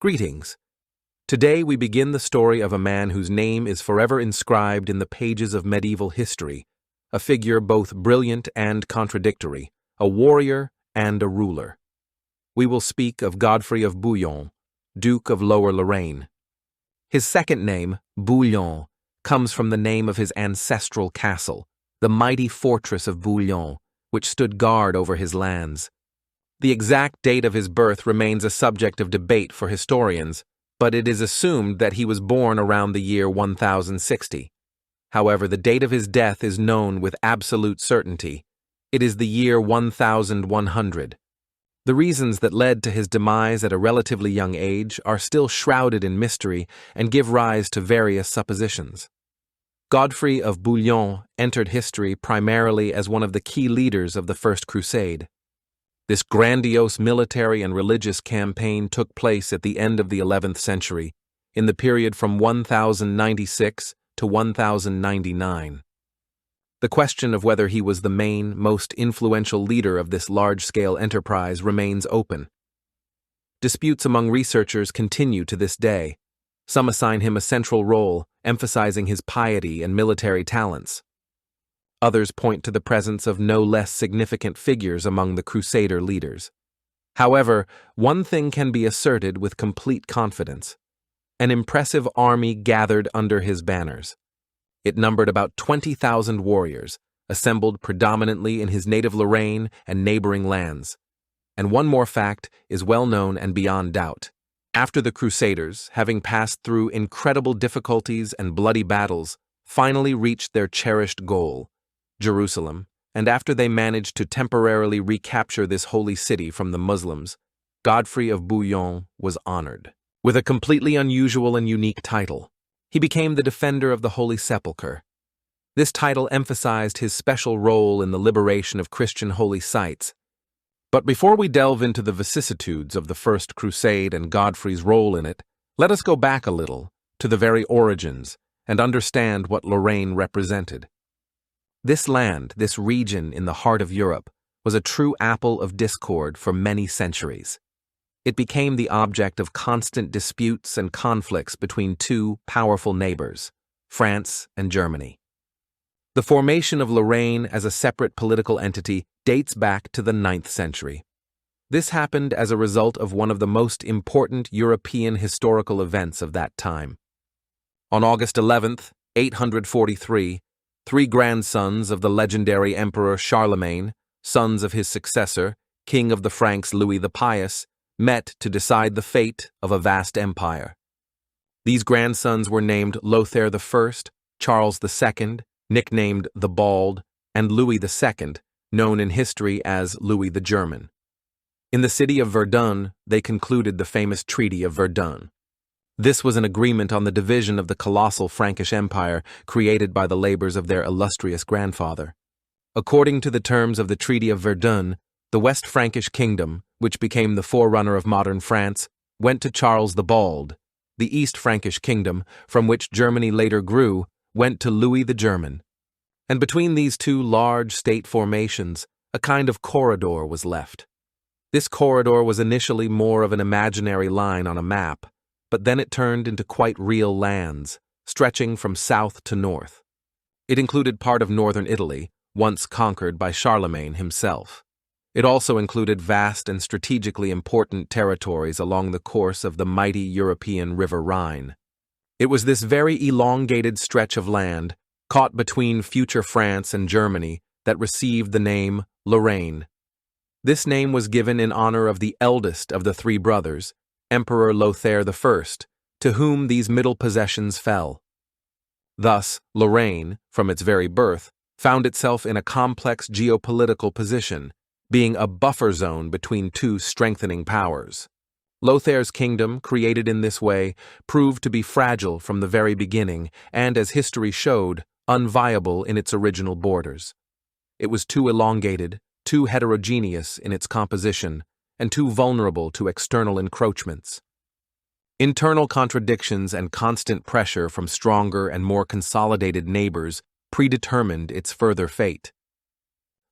Greetings. Today we begin the story of a man whose name is forever inscribed in the pages of medieval history, a figure both brilliant and contradictory, a warrior and a ruler. We will speak of Godfrey of Bouillon, Duke of Lower Lorraine. His second name, Bouillon, comes from the name of his ancestral castle, the mighty fortress of Bouillon, which stood guard over his lands. The exact date of his birth remains a subject of debate for historians, but it is assumed that he was born around the year 1060. However, the date of his death is known with absolute certainty. It is the year 1100. The reasons that led to his demise at a relatively young age are still shrouded in mystery and give rise to various suppositions. Godfrey of Bouillon entered history primarily as one of the key leaders of the First Crusade. This grandiose military and religious campaign took place at the end of the 11th century, in the period from 1096 to 1099. The question of whether he was the main, most influential leader of this large-scale enterprise remains open. Disputes among researchers continue to this day. Some assign him a central role, emphasizing his piety and military talents. Others point to the presence of no less significant figures among the Crusader leaders. However, one thing can be asserted with complete confidence. An impressive army gathered under his banners. It numbered about 20,000 warriors, assembled predominantly in his native Lorraine and neighboring lands. And one more fact is well known and beyond doubt. After the Crusaders, having passed through incredible difficulties and bloody battles, finally reached their cherished goal, Jerusalem, and after they managed to temporarily recapture this holy city from the Muslims, Godfrey of Bouillon was honored with a completely unusual and unique title. He became the defender of the Holy Sepulchre. This title emphasized his special role in the liberation of Christian holy sites. But before we delve into the vicissitudes of the First Crusade and Godfrey's role in it, let us go back a little to the very origins and understand what Lorraine represented. This land, this region in the heart of Europe, was a true apple of discord for many centuries. It became the object of constant disputes and conflicts between two powerful neighbors, France and Germany. The formation of Lorraine as a separate political entity dates back to the 9th century. This happened as a result of one of the most important European historical events of that time. On August 11th, 843, three grandsons of the legendary Emperor Charlemagne, sons of his successor, King of the Franks Louis the Pious, met to decide the fate of a vast empire. These grandsons were named Lothair I, Charles II, nicknamed the Bald, and Louis II, known in history as Louis the German. In the city of Verdun, they concluded the famous Treaty of Verdun. This was an agreement on the division of the colossal Frankish Empire created by the labors of their illustrious grandfather. According to the terms of the Treaty of Verdun, the West Frankish Kingdom, which became the forerunner of modern France, went to Charles the Bald. The East Frankish Kingdom, from which Germany later grew, went to Louis the German. And between these two large state formations, a kind of corridor was left. This corridor was initially more of an imaginary line on a map, but then it turned into quite real lands, stretching from south to north. It included part of northern Italy, once conquered by Charlemagne himself. It also included vast and strategically important territories along the course of the mighty European River Rhine. It was this very elongated stretch of land, caught between future France and Germany, that received the name Lorraine. This name was given in honor of the eldest of the three brothers, Emperor Lothair I, to whom these middle possessions fell. Thus, Lorraine, from its very birth, found itself in a complex geopolitical position, being a buffer zone between two strengthening powers. Lothair's kingdom, created in this way, proved to be fragile from the very beginning and, as history showed, unviable in its original borders. It was too elongated, too heterogeneous in its composition, and too vulnerable to external encroachments. Internal contradictions and constant pressure from stronger and more consolidated neighbors predetermined its further fate.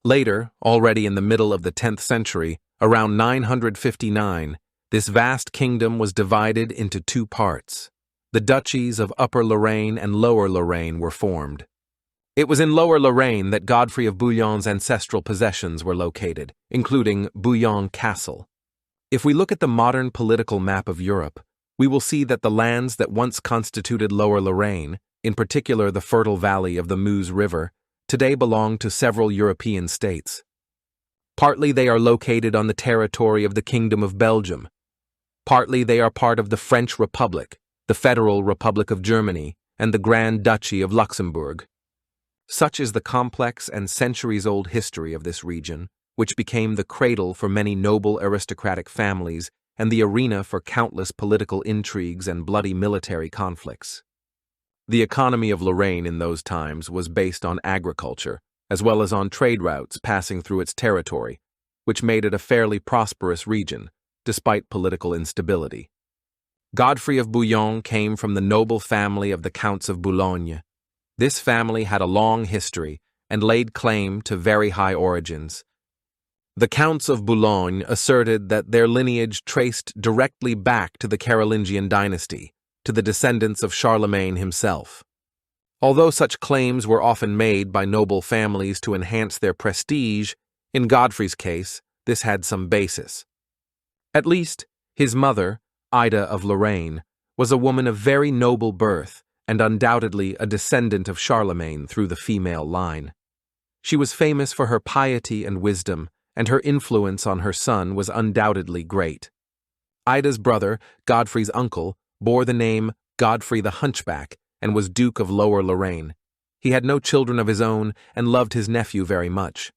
Later, already in the middle of the 10th century, around 959, This vast kingdom was divided into two parts. The duchies of Upper Lorraine and Lower Lorraine were formed. It was in Lower Lorraine that Godfrey of Bouillon's ancestral possessions were located, including Bouillon Castle. If we look at the modern political map of Europe, we will see that the lands that once constituted Lower Lorraine, in particular the fertile valley of the Meuse River, today belong to several European states. Partly they are located on the territory of the Kingdom of Belgium. Partly they are part of the French Republic, the Federal Republic of Germany, and the Grand Duchy of Luxembourg. Such is the complex and centuries-old history of this region, which became the cradle for many noble aristocratic families and the arena for countless political intrigues and bloody military conflicts. The economy of Lorraine in those times was based on agriculture, as well as on trade routes passing through its territory, which made it a fairly prosperous region, despite political instability. Godfrey of Bouillon came from the noble family of the Counts of Boulogne. This family had a long history and laid claim to very high origins. The Counts of Boulogne asserted that their lineage traced directly back to the Carolingian dynasty, to the descendants of Charlemagne himself. Although such claims were often made by noble families to enhance their prestige, in Godfrey's case, this had some basis. At least, his mother, Ida of Lorraine, was a woman of very noble birth and undoubtedly a descendant of Charlemagne through the female line. She was famous for her piety and wisdom, and her influence on her son was undoubtedly great. Ida's brother, Godfrey's uncle, bore the name Godfrey the Hunchback and was Duke of Lower Lorraine. He had no children of his own and loved his nephew very much.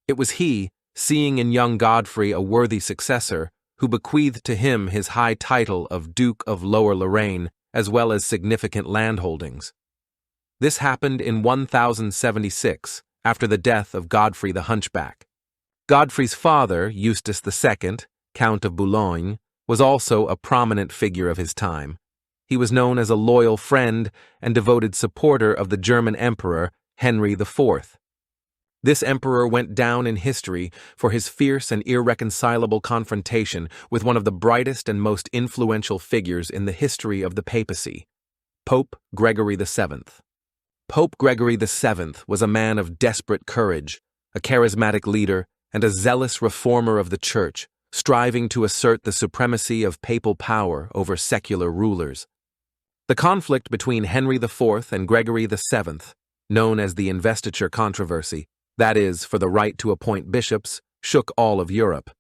It was he, seeing in young Godfrey a worthy successor, who bequeathed to him his high title of Duke of Lower Lorraine, as well as significant landholdings. This happened in 1076, after the death of Godfrey the Hunchback. Godfrey's father, Eustace II, Count of Boulogne, was also a prominent figure of his time. He was known as a loyal friend and devoted supporter of the German Emperor Henry IV. This emperor went down in history for his fierce and irreconcilable confrontation with one of the brightest and most influential figures in the history of the papacy, Pope Gregory VII. Pope Gregory VII was a man of desperate courage, a charismatic leader, and a zealous reformer of the Church, striving to assert the supremacy of papal power over secular rulers. The conflict between Henry IV and Gregory VII, known as the investiture controversy, that is, for the right to appoint bishops, shook all of Europe.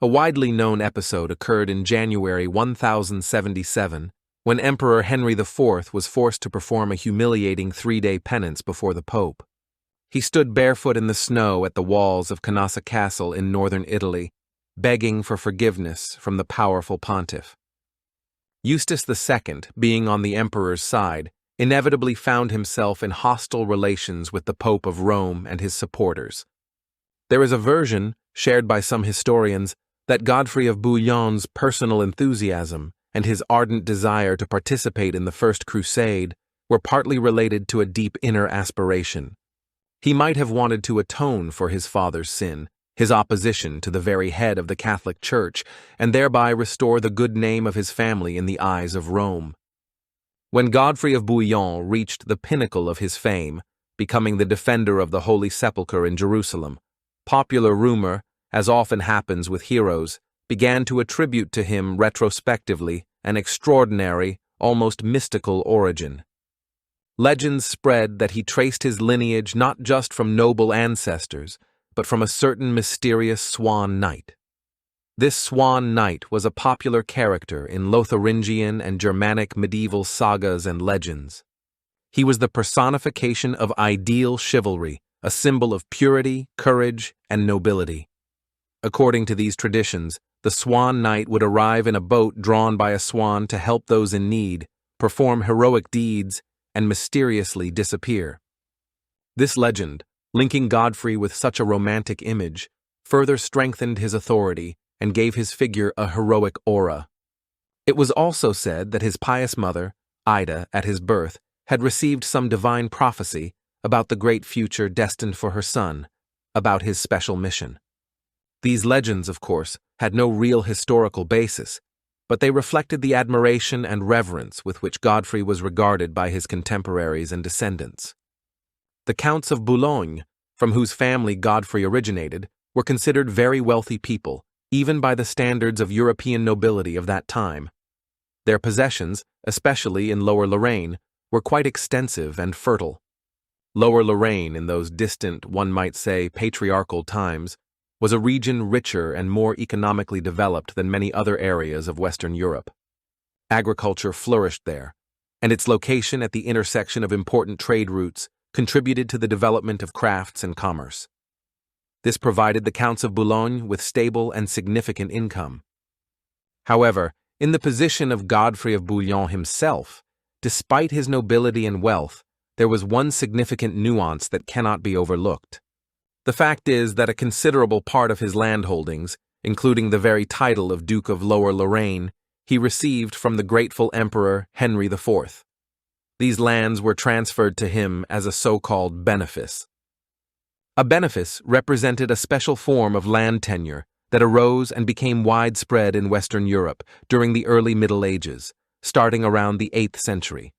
A widely known episode occurred in January 1077, when Emperor Henry IV was forced to perform a humiliating 3-day penance before the Pope. He stood barefoot in the snow at the walls of Canossa Castle in northern Italy, begging for forgiveness from the powerful pontiff. Eustace II, being on the emperor's side, inevitably found himself in hostile relations with the Pope of Rome and his supporters. There is a version, shared by some historians, that Godfrey of Bouillon's personal enthusiasm and his ardent desire to participate in the First Crusade were partly related to a deep inner aspiration. He might have wanted to atone for his father's sin, his opposition to the very head of the Catholic Church, and thereby restore the good name of his family in the eyes of Rome. When Godfrey of Bouillon reached the pinnacle of his fame, becoming the defender of the Holy Sepulchre in Jerusalem, popular rumor, as often happens with heroes, began to attribute to him retrospectively an extraordinary, almost mystical origin. Legends spread that he traced his lineage not just from noble ancestors, but from a certain mysterious Swan Knight. This Swan Knight was a popular character in Lotharingian and Germanic medieval sagas and legends. He was the personification of ideal chivalry, a symbol of purity, courage, and nobility. According to these traditions, the Swan Knight would arrive in a boat drawn by a swan to help those in need, perform heroic deeds, and mysteriously disappear. This legend, linking Godfrey with such a romantic image, further strengthened his authority and gave his figure a heroic aura. It was also said that his pious mother, Ida, at his birth, had received some divine prophecy about the great future destined for her son, about his special mission. These legends, of course, had no real historical basis, but they reflected the admiration and reverence with which Godfrey was regarded by his contemporaries and descendants. The Counts of Bouillon, from whose family Godfrey originated, were considered very wealthy people, even by the standards of European nobility of that time. Their possessions, especially in Lower Lorraine, were quite extensive and fertile. Lower Lorraine, in those distant, one might say, patriarchal times, was a region richer and more economically developed than many other areas of Western Europe. Agriculture flourished there, and its location at the intersection of important trade routes contributed to the development of crafts and commerce. This provided the Counts of Bouillon with stable and significant income. However, in the position of Godfrey of Bouillon himself, despite his nobility and wealth, there was one significant nuance that cannot be overlooked. The fact is that a considerable part of his landholdings, including the very title of Duke of Lower Lorraine, he received from the grateful Emperor Henry IV. These lands were transferred to him as a so-called benefice. A benefice represented a special form of land tenure that arose and became widespread in Western Europe during the early Middle Ages, starting around the 8th century.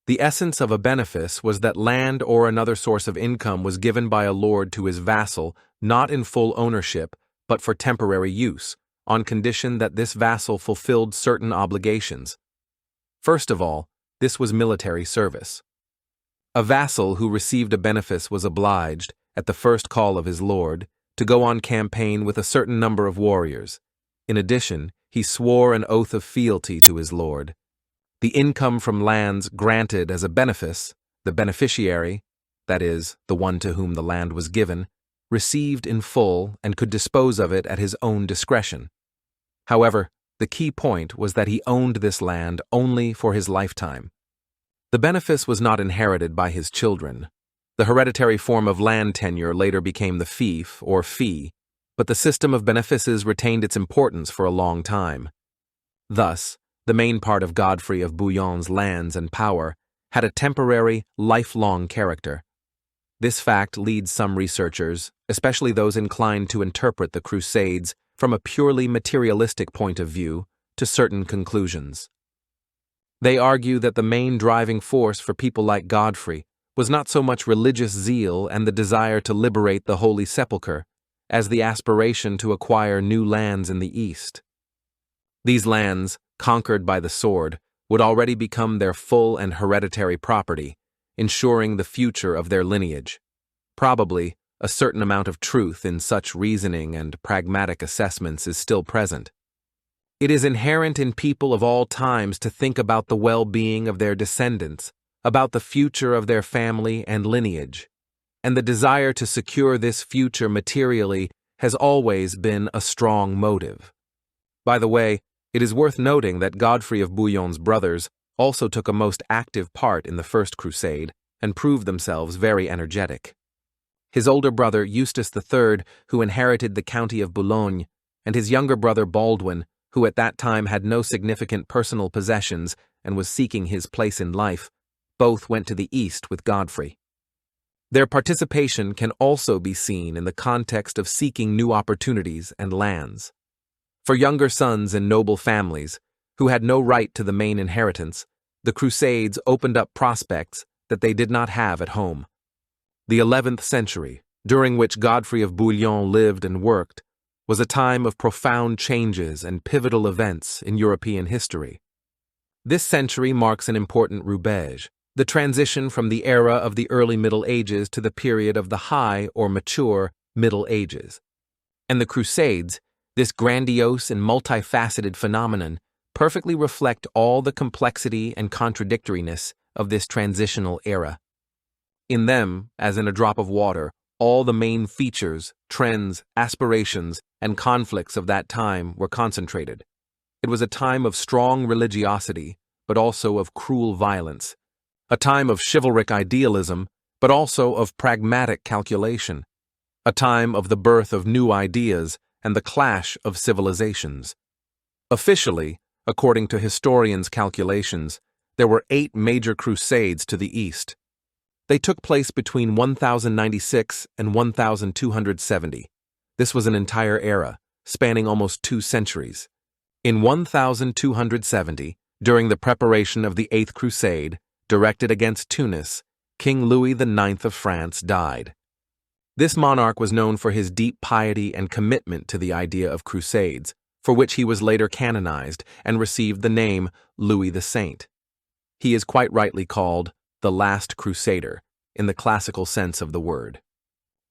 The essence of a benefice was that land or another source of income was given by a lord to his vassal, not in full ownership, but for temporary use, on condition that this vassal fulfilled certain obligations. First of all, this was military service. A vassal who received a benefice was obliged, at the first call of his lord, to go on campaign with a certain number of warriors. In addition, he swore an oath of fealty to his lord. The income from lands granted as a benefice, the beneficiary, that is, the one to whom the land was given, received in full and could dispose of it at his own discretion. However, the key point was that he owned this land only for his lifetime. The benefice was not inherited by his children. The hereditary form of land tenure later became the fief or fee, but the system of benefices retained its importance for a long time. Thus, the main part of Godfrey of Bouillon's lands and power had a temporary, lifelong character. This fact leads some researchers, especially those inclined to interpret the Crusades from a purely materialistic point of view, to certain conclusions. They argue that the main driving force for people like Godfrey was not so much religious zeal and the desire to liberate the Holy Sepulchre, as the aspiration to acquire new lands in the East. These lands, conquered by the sword, would already become their full and hereditary property, ensuring the future of their lineage. Probably, a certain amount of truth in such reasoning and pragmatic assessments is still present. It is inherent in people of all times to think about the well-being of their descendants, about the future of their family and lineage, and the desire to secure this future materially has always been a strong motive. By the way, it is worth noting that Godfrey of Bouillon's brothers also took a most active part in the First Crusade and proved themselves very energetic. His older brother Eustace III, who inherited the county of Boulogne, and his younger brother Baldwin, who at that time had no significant personal possessions and was seeking his place in life, both went to the east with Godfrey. Their participation can also be seen in the context of seeking new opportunities and lands. For younger sons in noble families, who had no right to the main inheritance, the Crusades opened up prospects that they did not have at home. The 11th century, during which Godfrey of Bouillon lived and worked, was a time of profound changes and pivotal events in European history. This century marks an important roubage, the transition from the era of the early Middle Ages to the period of the high or mature Middle Ages. And the Crusades, this grandiose and multifaceted phenomenon, perfectly reflect all the complexity and contradictoriness of this transitional era. In them, as in a drop of water, all the main features, trends, aspirations, and conflicts of that time were concentrated. It was a time of strong religiosity, but also of cruel violence, a time of chivalric idealism, but also of pragmatic calculation, a time of the birth of new ideas and the clash of civilizations. Officially, according to historians' calculations, there were 8 major crusades to the east. They took place between 1096 and 1270, This was an entire era, spanning almost 2 centuries. In 1270, during the preparation of the Eighth Crusade, directed against Tunis, King Louis IX of France died. This monarch was known for his deep piety and commitment to the idea of crusades, for which he was later canonized and received the name Louis the Saint. He is quite rightly called the last crusader, in the classical sense of the word.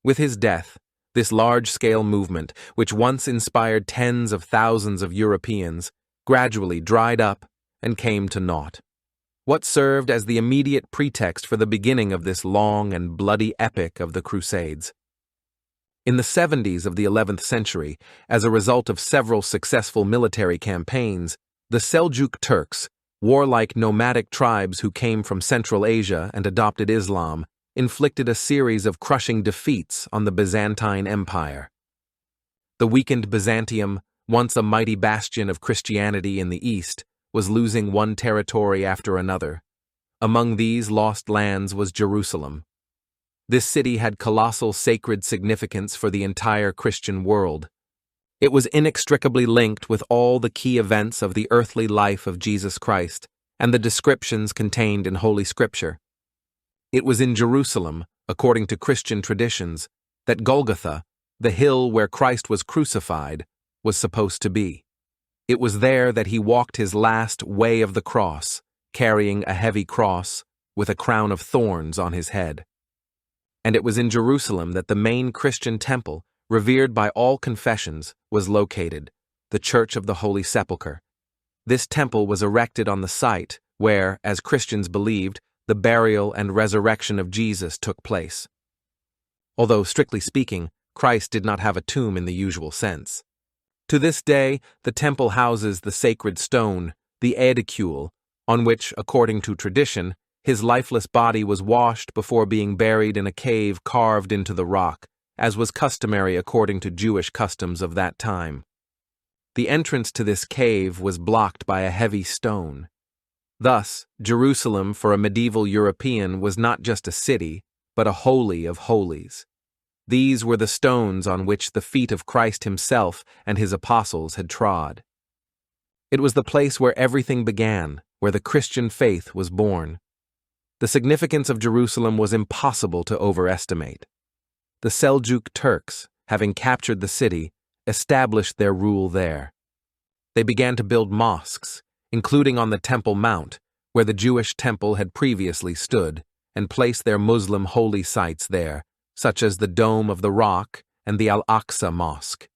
With his death, this large-scale movement, which once inspired tens of thousands of Europeans, gradually dried up and came to naught. What served as the immediate pretext for the beginning of this long and bloody epic of the Crusades? In the 70s of the 11th century, as a result of several successful military campaigns, the Seljuk Turks, warlike nomadic tribes who came from Central Asia and adopted Islam, inflicted a series of crushing defeats on the Byzantine Empire. The weakened Byzantium, once a mighty bastion of Christianity in the East, was losing one territory after another. Among these lost lands was Jerusalem. This city had colossal sacred significance for the entire Christian world. It was inextricably linked with all the key events of the earthly life of Jesus Christ and the descriptions contained in Holy Scripture. It was in Jerusalem, according to Christian traditions, that Golgotha, the hill where Christ was crucified, was supposed to be. It was there that he walked his last way of the cross, carrying a heavy cross with a crown of thorns on his head. And it was in Jerusalem that the main Christian temple, revered by all confessions, was located, the Church of the Holy Sepulchre. This temple was erected on the site where, as Christians believed, the burial and resurrection of Jesus took place. Although, strictly speaking, Christ did not have a tomb in the usual sense. To this day, the temple houses the sacred stone, the edicule, on which, according to tradition, his lifeless body was washed before being buried in a cave carved into the rock, as was customary according to Jewish customs of that time. The entrance to this cave was blocked by a heavy stone. Thus, Jerusalem for a medieval European was not just a city, but a holy of holies. These were the stones on which the feet of Christ himself and his apostles had trod. It was the place where everything began, where the Christian faith was born. The significance of Jerusalem was impossible to overestimate. The Seljuk Turks, having captured the city, established their rule there. They began to build mosques, including on the Temple Mount, where the Jewish temple had previously stood, and placed their Muslim holy sites there, such as the Dome of the Rock and the Al-Aqsa Mosque.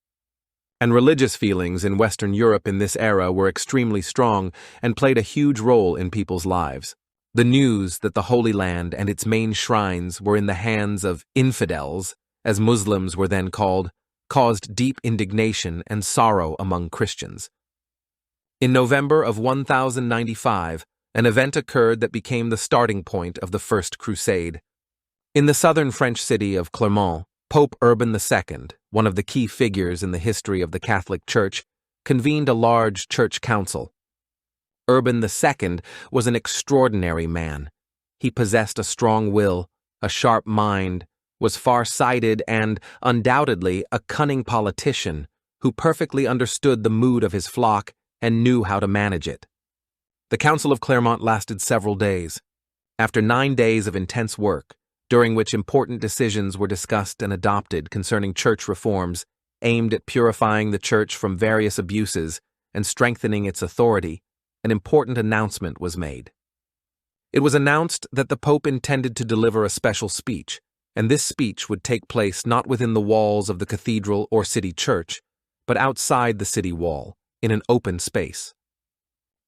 And religious feelings in Western Europe in this era were extremely strong and played a huge role in people's lives. The news that the Holy Land and its main shrines were in the hands of infidels, as Muslims were then called, caused deep indignation and sorrow among Christians. In November of 1095, an event occurred that became the starting point of the First Crusade. In the southern French city of Clermont, Pope Urban II, one of the key figures in the history of the Catholic Church, convened a large church council. Urban II was an extraordinary man. He possessed a strong will, a sharp mind, was far-sighted and, undoubtedly, a cunning politician who perfectly understood the mood of his flock and knew how to manage it. The Council of Clermont lasted several days. After 9 days of intense work, during which important decisions were discussed and adopted concerning church reforms aimed at purifying the church from various abuses and strengthening its authority, an important announcement was made. It was announced that the Pope intended to deliver a special speech, and this speech would take place not within the walls of the cathedral or city church, but outside the city wall, in an open space.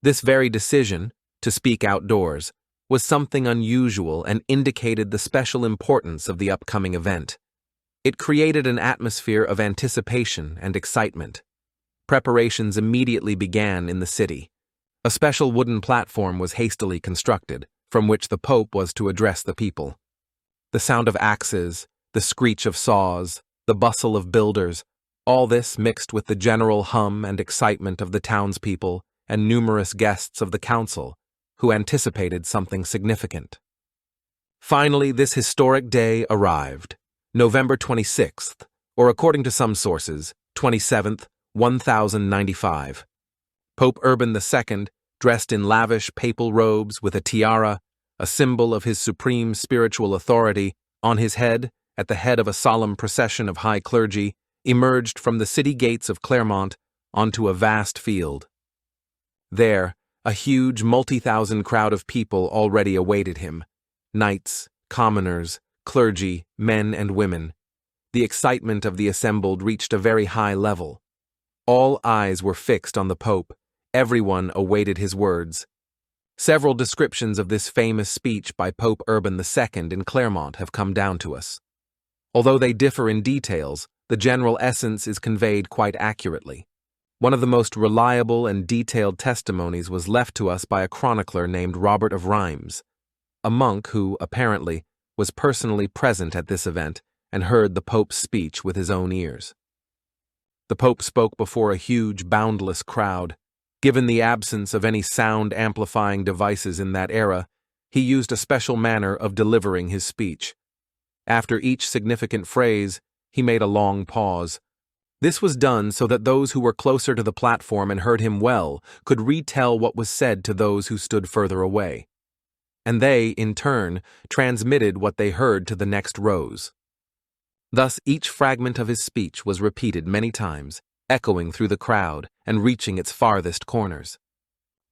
This very decision, to speak outdoors, was something unusual and indicated the special importance of the upcoming event. It created an atmosphere of anticipation and excitement. Preparations immediately began in the city. A special wooden platform was hastily constructed, from which the Pope was to address the people. The sound of axes, the screech of saws, the bustle of builders, all this mixed with the general hum and excitement of the townspeople and numerous guests of the council, who anticipated something significant. Finally, this historic day arrived, November 26th, or according to some sources, 27th, 1095. Pope Urban II, dressed in lavish papal robes with a tiara, a symbol of his supreme spiritual authority, on his head, at the head of a solemn procession of high clergy, emerged from the city gates of Clermont onto a vast field. There, a huge multi-thousand crowd of people already awaited him. Knights, commoners, clergy, men and women. The excitement of the assembled reached a very high level. All eyes were fixed on the Pope. Everyone awaited his words. Several descriptions of this famous speech by Pope Urban II in Clermont have come down to us. Although they differ in details, the general essence is conveyed quite accurately. One of the most reliable and detailed testimonies was left to us by a chronicler named Robert of Rheims, a monk who, apparently, was personally present at this event and heard the Pope's speech with his own ears. The Pope spoke before a huge, boundless crowd. Given the absence of any sound-amplifying devices in that era, he used a special manner of delivering his speech. After each significant phrase, he made a long pause. This was done so that those who were closer to the platform and heard him well could retell what was said to those who stood further away. And they, in turn, transmitted what they heard to the next rows. Thus, each fragment of his speech was repeated many times, echoing through the crowd and reaching its farthest corners.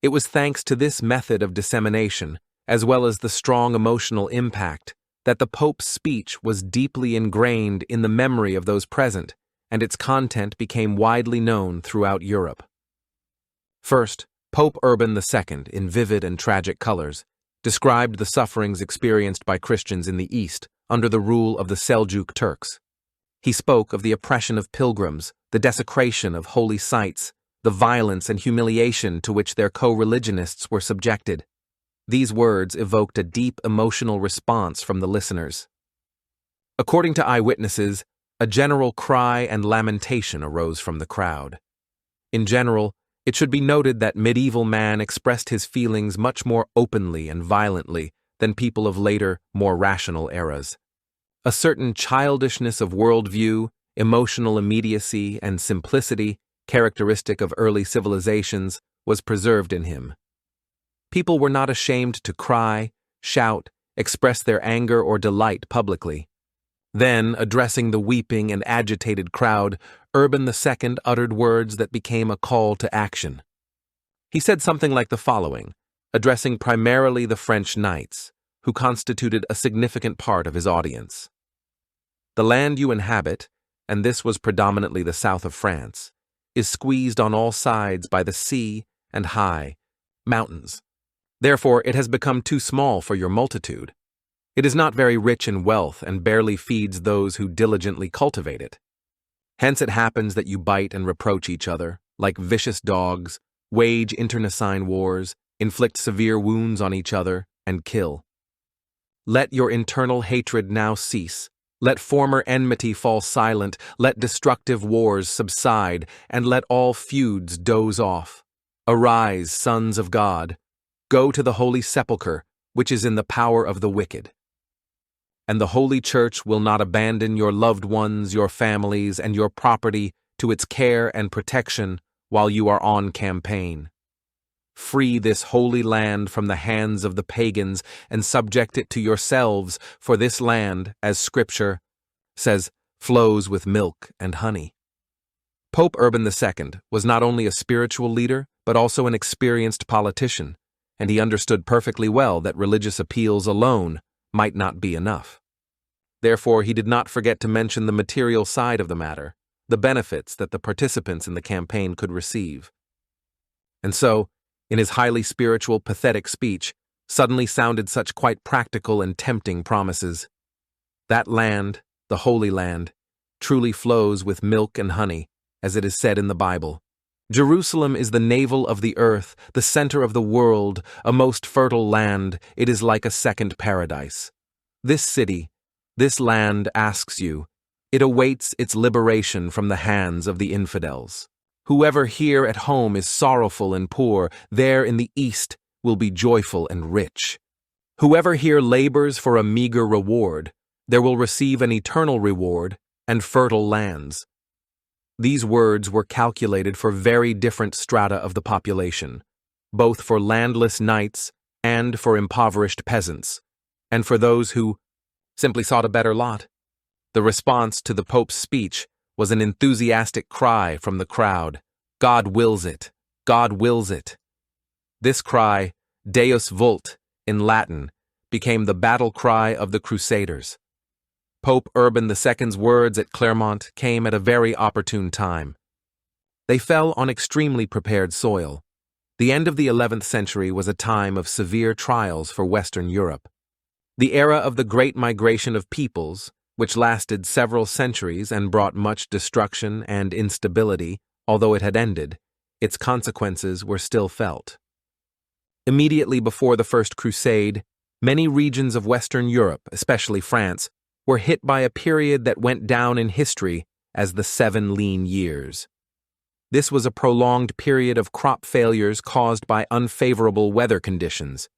It was thanks to this method of dissemination, as well as the strong emotional impact, that the Pope's speech was deeply ingrained in the memory of those present, and its content became widely known throughout Europe. First, Pope Urban II, in vivid and tragic colors, described the sufferings experienced by Christians in the East under the rule of the Seljuk Turks. He spoke of the oppression of pilgrims, the desecration of holy sites, the violence and humiliation to which their co-religionists were subjected. These words evoked a deep emotional response from the listeners. According to eyewitnesses, a general cry and lamentation arose from the crowd. In general, it should be noted that medieval man expressed his feelings much more openly and violently than people of later, more rational eras. A certain childishness of worldview, emotional immediacy, and simplicity, characteristic of early civilizations, was preserved in him. People were not ashamed to cry, shout, express their anger or delight publicly. Then, addressing the weeping and agitated crowd, Urban II uttered words that became a call to action. He said something like the following, addressing primarily the French knights, who constituted a significant part of his audience. The land you inhabit, and this was predominantly the south of France, is squeezed on all sides by the sea and high mountains. Therefore, it has become too small for your multitude. It is not very rich in wealth and barely feeds those who diligently cultivate it. Hence it happens that you bite and reproach each other, like vicious dogs, wage internecine wars, inflict severe wounds on each other, and kill. Let your internal hatred now cease. Let former enmity fall silent, let destructive wars subside, and let all feuds doze off. Arise, sons of God. Go to the holy sepulchre, which is in the power of the wicked. And the Holy Church will not abandon your loved ones, your families, and your property to its care and protection while you are on campaign. Free this holy land from the hands of the pagans and subject it to yourselves, for this land, as Scripture says, flows with milk and honey. Pope Urban II was not only a spiritual leader, but also an experienced politician, and he understood perfectly well that religious appeals alone might not be enough. Therefore, he did not forget to mention the material side of the matter, the benefits that the participants in the campaign could receive. And so, in his highly spiritual, pathetic speech, suddenly sounded such quite practical and tempting promises. That land, the Holy Land, truly flows with milk and honey, as it is said in the Bible. Jerusalem is the navel of the earth, the center of the world, a most fertile land. It is like a second paradise. This city, this land asks you. It awaits its liberation from the hands of the infidels. Whoever here at home is sorrowful and poor, there in the east will be joyful and rich. Whoever here labors for a meager reward, there will receive an eternal reward and fertile lands. These words were calculated for very different strata of the population, both for landless knights and for impoverished peasants, and for those who simply sought a better lot. The response to the Pope's speech was an enthusiastic cry from the crowd, "God wills it! God wills it!" This cry, Deus vult, in Latin, became the battle cry of the Crusaders. Pope Urban II's words at Clermont came at a very opportune time. They fell on extremely prepared soil. The end of the 11th century was a time of severe trials for Western Europe. The era of the Great Migration of Peoples, which lasted several centuries and brought much destruction and instability, although it had ended, its consequences were still felt. Immediately before the First Crusade, many regions of Western Europe, especially France, were hit by a period that went down in history as the 7 lean years. This was a prolonged period of crop failures caused by unfavorable weather conditions.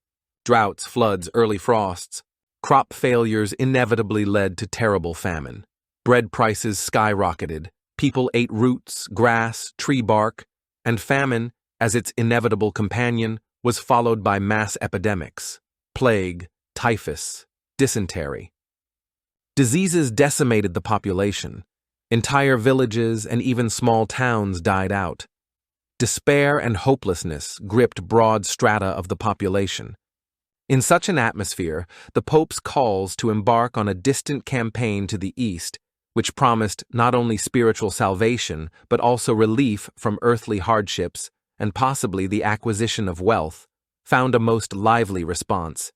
Droughts, floods, early frosts. Crop failures inevitably led to terrible famine. Bread prices skyrocketed, people ate roots, grass, tree bark, and famine, as its inevitable companion, was followed by mass epidemics, plague, typhus, dysentery. Diseases decimated the population. Entire villages and even small towns died out. Despair and hopelessness gripped broad strata of the population. In such an atmosphere, the Pope's calls to embark on a distant campaign to the east, which promised not only spiritual salvation but also relief from earthly hardships and possibly the acquisition of wealth, found a most lively response.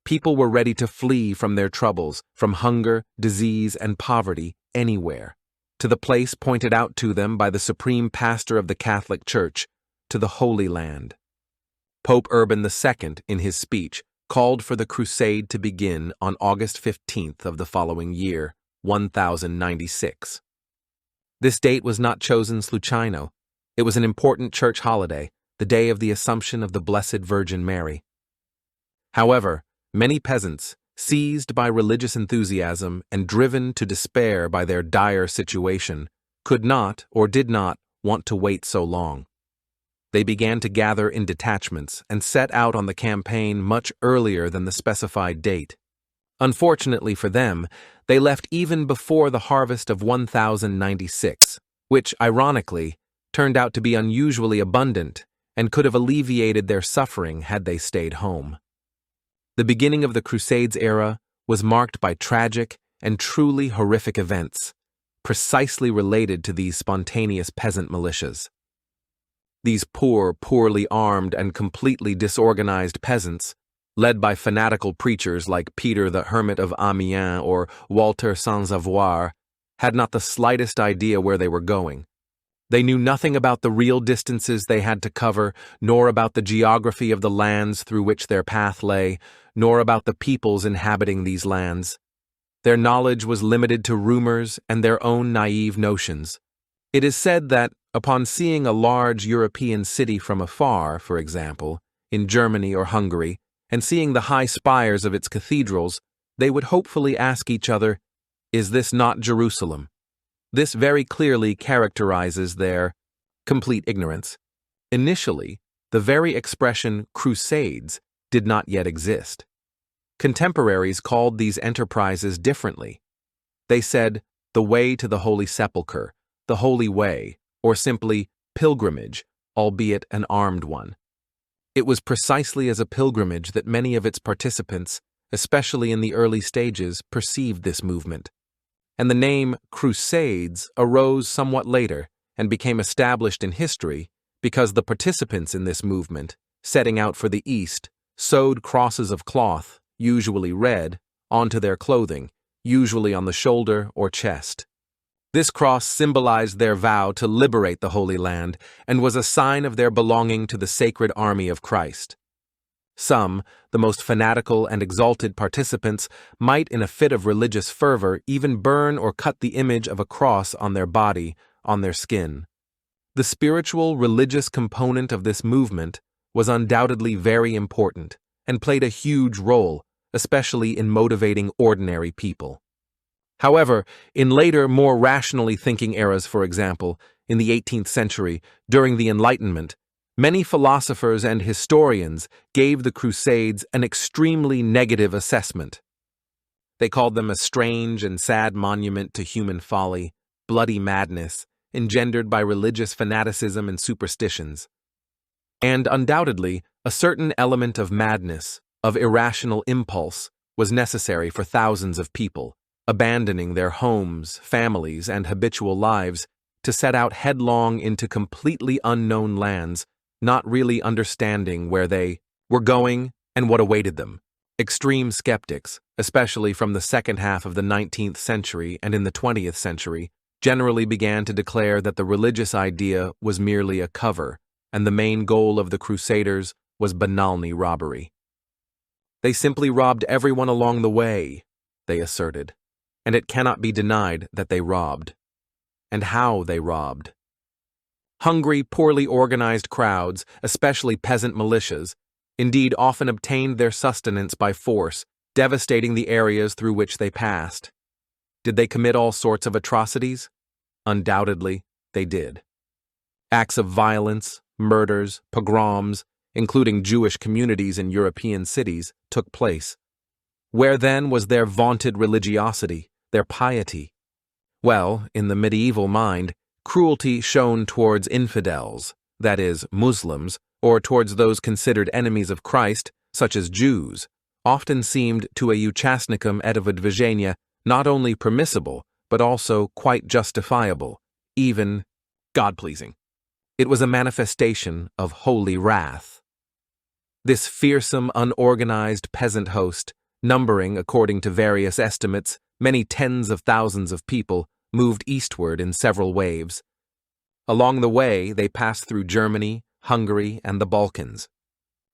People were ready to flee from their troubles, from hunger, disease, and poverty, anywhere, to the place pointed out to them by the supreme pastor of the Catholic Church, to the Holy Land. Pope Urban II, in his speech, called for the crusade to begin on August 15th of the following year, 1096. This date was not chosen sluchino. It was an important church holiday, the day of the Assumption of the Blessed Virgin Mary. However, many peasants, seized by religious enthusiasm and driven to despair by their dire situation, could not or did not want to wait so long. They began to gather in detachments and set out on the campaign much earlier than the specified date. Unfortunately for them, they left even before the harvest of 1096, which, ironically, turned out to be unusually abundant and could have alleviated their suffering had they stayed home. The beginning of the Crusades era was marked by tragic and truly horrific events, precisely related to these spontaneous peasant militias. These poor, poorly armed, and completely disorganized peasants, led by fanatical preachers like Peter the Hermit of Amiens or Walter Sans Avoir, had not the slightest idea where they were going. They knew nothing about the real distances they had to cover, nor about the geography of the lands through which their path lay, nor about the peoples inhabiting these lands. Their knowledge was limited to rumors and their own naive notions. It is said that, upon seeing a large European city from afar, for example, in Germany or Hungary, and seeing the high spires of its cathedrals, they would hopefully ask each other, "Is this not Jerusalem?" This very clearly characterizes their complete ignorance. Initially, the very expression crusades did not yet exist. Contemporaries called these enterprises differently. They said the way to the Holy Sepulchre, the Holy Way, or simply pilgrimage, albeit an armed one. It was precisely as a pilgrimage that many of its participants, especially in the early stages, perceived this movement. And the name Crusades arose somewhat later and became established in history because the participants in this movement, setting out for the East, sewed crosses of cloth, usually red, onto their clothing, usually on the shoulder or chest. This cross symbolized their vow to liberate the Holy Land and was a sign of their belonging to the sacred army of Christ. Some, the most fanatical and exalted participants, might in a fit of religious fervor even burn or cut the image of a cross on their body, on their skin. The spiritual, religious component of this movement was undoubtedly very important and played a huge role, especially in motivating ordinary people. However, in later, more rationally thinking eras, for example, in the 18th century, during the Enlightenment, many philosophers and historians gave the Crusades an extremely negative assessment. They called them a strange and sad monument to human folly, bloody madness, engendered by religious fanaticism and superstitions. And undoubtedly, a certain element of madness, of irrational impulse, was necessary for thousands of people, abandoning their homes, families, and habitual lives to set out headlong into completely unknown lands, not really understanding where they were going and what awaited them. Extreme skeptics, especially from the second half of the 19th century and in the 20th century, generally began to declare that the religious idea was merely a cover, and the main goal of the Crusaders was banality robbery. They simply robbed everyone along the way, they asserted, and it cannot be denied that they robbed. And how they robbed. Hungry, poorly organized crowds, especially peasant militias, indeed often obtained their sustenance by force, devastating the areas through which they passed. Did they commit all sorts of atrocities? Undoubtedly, they did. Acts of violence, murders, pogroms, including Jewish communities in European cities, took place. Where then was their vaunted religiosity, their piety? Well, in the medieval mind, cruelty shown towards infidels, that is, Muslims, or towards those considered enemies of Christ, such as Jews, often seemed to a Uchasnicum et Odvigenia not only permissible, but also quite justifiable, even God-pleasing. It was a manifestation of holy wrath. This fearsome, unorganized peasant host, numbering, according to various estimates, many tens of thousands of people, moved eastward in several waves. Along the way, they passed through Germany, Hungary, and the Balkans.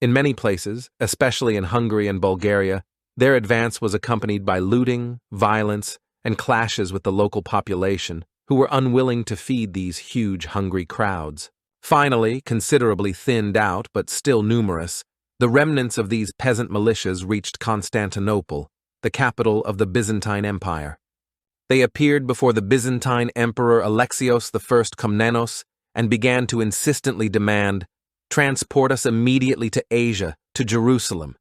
In many places, especially in Hungary and Bulgaria, their advance was accompanied by looting, violence, and clashes with the local population, who were unwilling to feed these huge, hungry crowds. Finally, considerably thinned out but still numerous, the remnants of these peasant militias reached Constantinople, the capital of the Byzantine Empire. They appeared before the Byzantine Emperor Alexios I Komnenos and began to insistently demand, "Transport us immediately to Asia, to Jerusalem.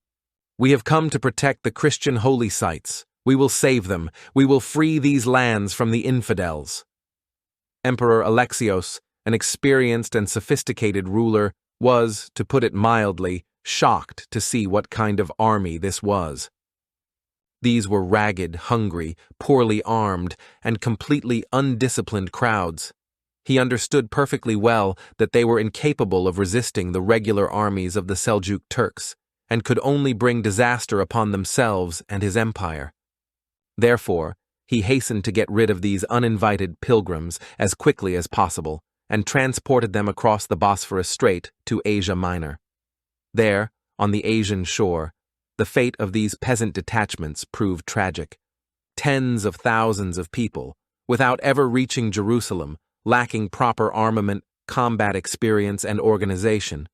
We have come to protect the Christian holy sites. We will save them. We will free these lands from the infidels." Emperor Alexios, an experienced and sophisticated ruler, was, to put it mildly, shocked to see what kind of army this was. These were ragged, hungry, poorly armed, and completely undisciplined crowds. He understood perfectly well that they were incapable of resisting the regular armies of the Seljuk Turks, and could only bring disaster upon themselves and his empire. Therefore, he hastened to get rid of these uninvited pilgrims as quickly as possible, and transported them across the Bosphorus Strait to Asia Minor. There, on the Asian shore, the fate of these peasant detachments proved tragic. Tens of thousands of people, without ever reaching Jerusalem, lacking proper armament, combat experience, and organization,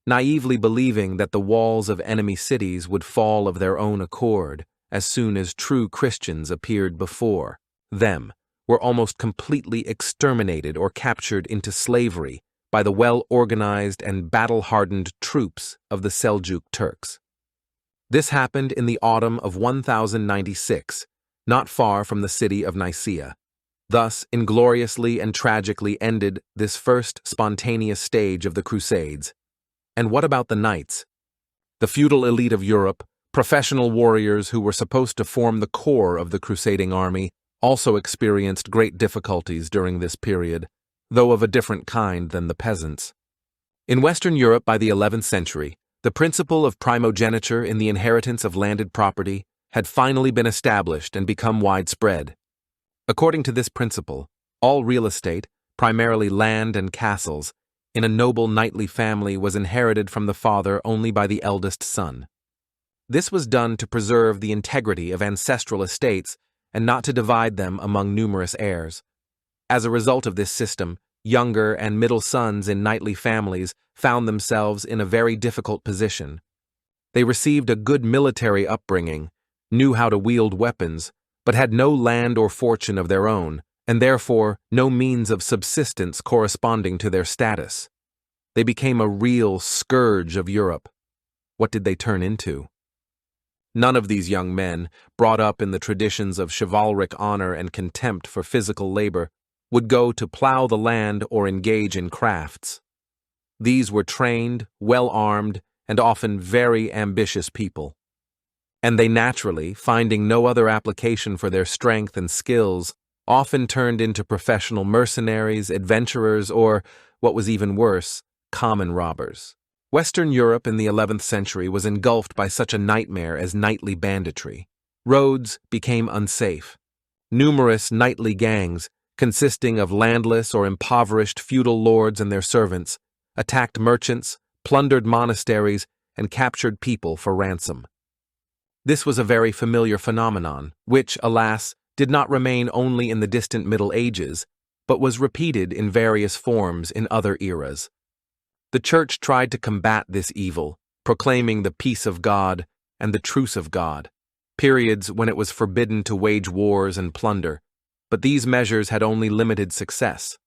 naively believing that the walls of enemy cities would fall of their own accord as soon as true Christians appeared before them, were almost completely exterminated or captured into slavery by the well-organized and battle-hardened troops of the Seljuk Turks. This happened in the autumn of 1096, not far from the city of Nicaea. Thus, ingloriously and tragically ended this first spontaneous stage of the Crusades. And what about the knights? The feudal elite of Europe, professional warriors who were supposed to form the core of the crusading army, also experienced great difficulties during this period, though of a different kind than the peasants. In Western Europe by the 11th century, the principle of primogeniture in the inheritance of landed property had finally been established and become widespread. According to this principle, all real estate, primarily land and castles, in a noble knightly family was inherited from the father only by the eldest son. This was done to preserve the integrity of ancestral estates and not to divide them among numerous heirs. As a result of this system, younger and middle sons in knightly families found themselves in a very difficult position. They received a good military upbringing, knew how to wield weapons, but had no land or fortune of their own, and therefore no means of subsistence corresponding to their status. They became a real scourge of Europe. What did they turn into? None of these young men, brought up in the traditions of chivalric honor and contempt for physical labor, would go to plow the land or engage in crafts. These were trained, well-armed, and often very ambitious people. And they naturally, finding no other application for their strength and skills, often turned into professional mercenaries, adventurers, or, what was even worse, common robbers. Western Europe in the 11th century was engulfed by such a nightmare as nightly banditry. Roads became unsafe. Numerous nightly gangs, consisting of landless or impoverished feudal lords and their servants, attacked merchants, plundered monasteries, and captured people for ransom. This was a very familiar phenomenon, which, alas, did not remain only in the distant Middle Ages, but was repeated in various forms in other eras. The Church tried to combat this evil, proclaiming the peace of God and the truce of God, periods when it was forbidden to wage wars and plunder, but these measures had only limited success.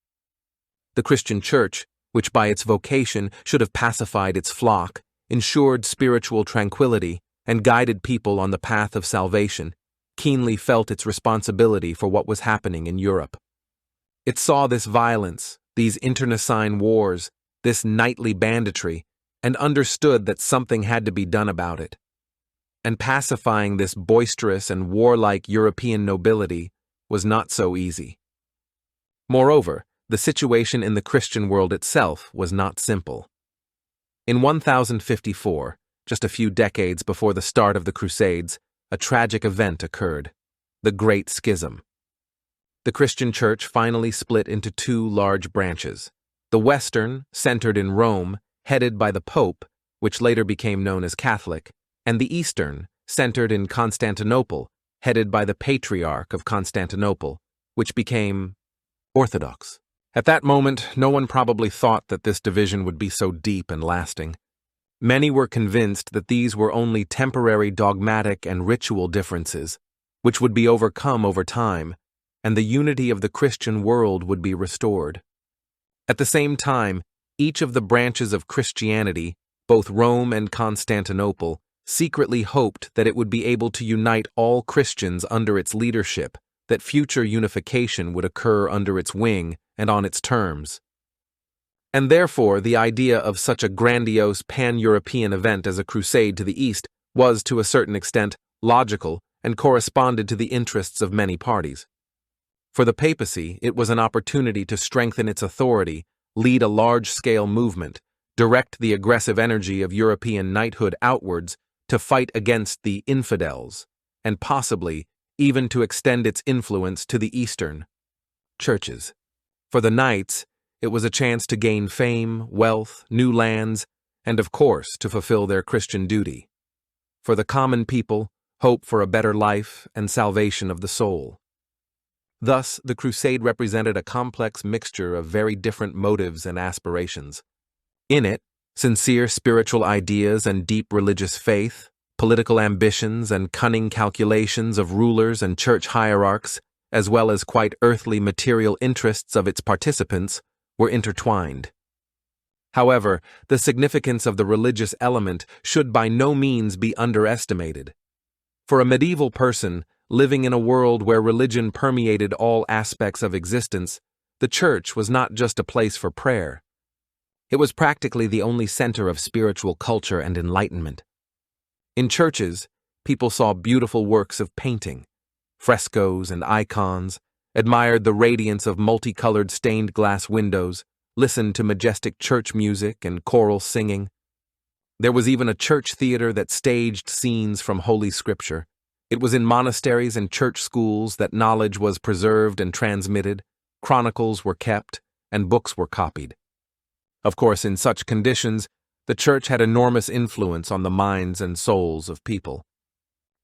The Christian Church, which by its vocation should have pacified its flock, ensured spiritual tranquility, and guided people on the path of salvation, keenly felt its responsibility for what was happening in Europe. It saw this violence, these internecine wars, this nightly banditry, and understood that something had to be done about it. And pacifying this boisterous and warlike European nobility was not so easy. Moreover, the situation in the Christian world itself was not simple. In 1054, just a few decades before the start of the Crusades, a tragic event occurred: the Great Schism. The Christian Church finally split into two large branches. The Western, centered in Rome, headed by the Pope, which later became known as Catholic, and the Eastern, centered in Constantinople, headed by the Patriarch of Constantinople, which became Orthodox. At that moment, no one probably thought that this division would be so deep and lasting. Many were convinced that these were only temporary dogmatic and ritual differences, which would be overcome over time, and the unity of the Christian world would be restored. At the same time, each of the branches of Christianity, both Rome and Constantinople, secretly hoped that it would be able to unite all Christians under its leadership, that future unification would occur under its wing and on its terms. And therefore, the idea of such a grandiose pan-European event as a crusade to the East was, to a certain extent, logical and corresponded to the interests of many parties. For the papacy, it was an opportunity to strengthen its authority, lead a large-scale movement, direct the aggressive energy of European knighthood outwards to fight against the infidels, and possibly even to extend its influence to the Eastern churches. For the knights, it was a chance to gain fame, wealth, new lands, and of course to fulfill their Christian duty. For the common people, hope for a better life and salvation of the soul. Thus, the crusade represented a complex mixture of very different motives and aspirations. In it, sincere spiritual ideas and deep religious faith, political ambitions and cunning calculations of rulers and church hierarchs, as well as quite earthly material interests of its participants, were intertwined. However, the significance of the religious element should by no means be underestimated. For a medieval person, living in a world where religion permeated all aspects of existence, the church was not just a place for prayer. It was practically the only center of spiritual culture and enlightenment. In churches, people saw beautiful works of painting, frescoes and icons, admired the radiance of multicolored stained glass windows, listened to majestic church music and choral singing. There was even a church theater that staged scenes from Holy Scripture. It was in monasteries and church schools that knowledge was preserved and transmitted, chronicles were kept, and books were copied. Of course, in such conditions, the church had enormous influence on the minds and souls of people.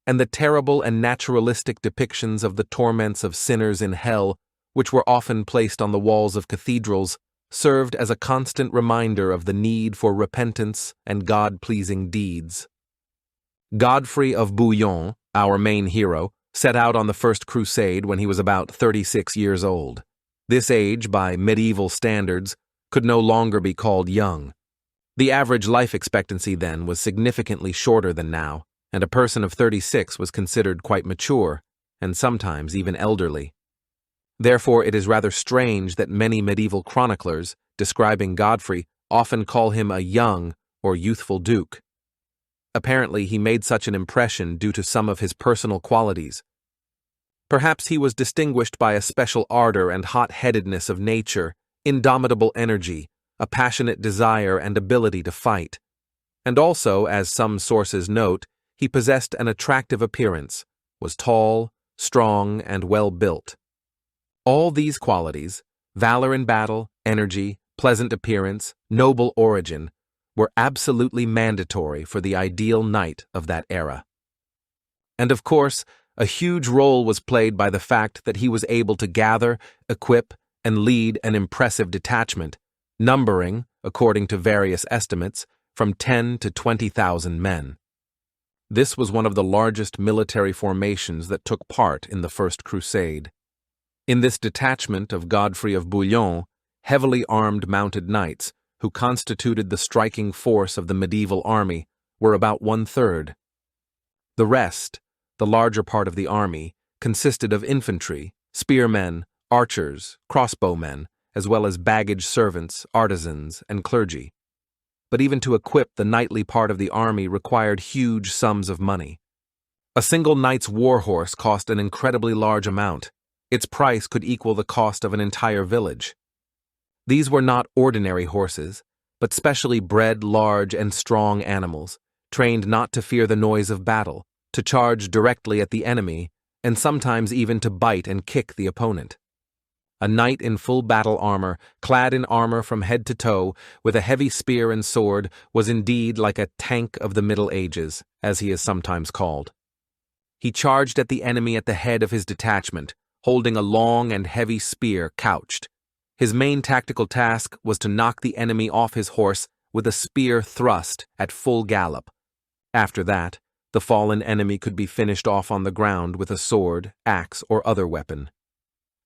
And the terrible and naturalistic depictions of the torments of sinners in hell, which were often placed on the walls of cathedrals, served as a constant reminder of the need for repentance and God-pleasing deeds. Godfrey of Bouillon, our main hero, set out on the First Crusade when he was about 36 years old. This age, by medieval standards, could no longer be called young. The average life expectancy then was significantly shorter than now, and a person of 36 was considered quite mature, and sometimes even elderly. Therefore, it is rather strange that many medieval chroniclers, describing Godfrey, often call him a young or youthful duke. Apparently, he made such an impression due to some of his personal qualities. Perhaps he was distinguished by a special ardor and hot-headedness of nature, indomitable energy, a passionate desire and ability to fight. And also, as some sources note, he possessed an attractive appearance, was tall, strong, and well-built. All these qualities, valor in battle, energy, pleasant appearance, noble origin, were absolutely mandatory for the ideal knight of that era. And of course, a huge role was played by the fact that he was able to gather, equip, and lead an impressive detachment, numbering, according to various estimates, from 10 to 20,000 men. This was one of the largest military formations that took part in the First Crusade. In this detachment of Godfrey of Bouillon, heavily armed mounted knights, who constituted the striking force of the medieval army, were about 1/3. The rest, the larger part of the army, consisted of infantry, spearmen, archers, crossbowmen, as well as baggage servants, artisans, and clergy. But even to equip the knightly part of the army required huge sums of money. A single knight's war horse cost an incredibly large amount. Its price could equal the cost of an entire village. These were not ordinary horses, but specially bred large and strong animals, trained not to fear the noise of battle, to charge directly at the enemy, and sometimes even to bite and kick the opponent. A knight in full battle armor, clad in armor from head to toe, with a heavy spear and sword, was indeed like a tank of the Middle Ages, as he is sometimes called. He charged at the enemy at the head of his detachment, holding a long and heavy spear couched. His main tactical task was to knock the enemy off his horse with a spear thrust at full gallop. After that, the fallen enemy could be finished off on the ground with a sword, axe, or other weapon.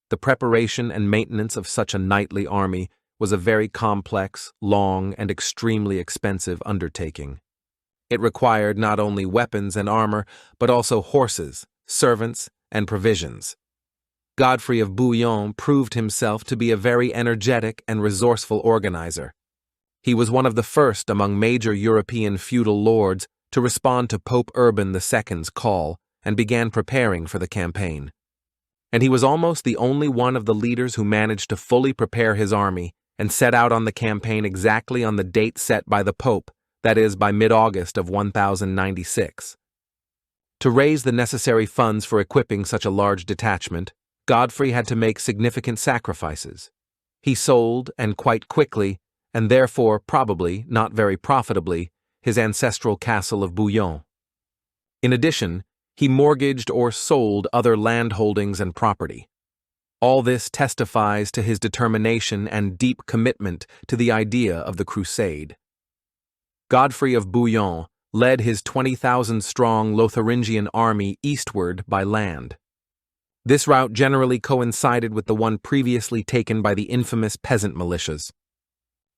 The preparation and maintenance of such a knightly army was a very complex, long, and extremely expensive undertaking. It required not only weapons and armor, but also horses, servants, and provisions. Godfrey of Bouillon proved himself to be a very energetic and resourceful organizer. He was one of the first among major European feudal lords to respond to Pope Urban II's call and began preparing for the campaign. And he was almost the only one of the leaders who managed to fully prepare his army and set out on the campaign exactly on the date set by the Pope, that is, by mid-August of 1096. To raise the necessary funds for equipping such a large detachment, Godfrey had to make significant sacrifices. He sold, and quite quickly, and therefore probably not very profitably, his ancestral castle of Bouillon. In addition, he mortgaged or sold other landholdings and property. All this testifies to his determination and deep commitment to the idea of the Crusade. Godfrey of Bouillon led his 20,000-strong Lotharingian army eastward by land. This route generally coincided with the one previously taken by the infamous peasant militias.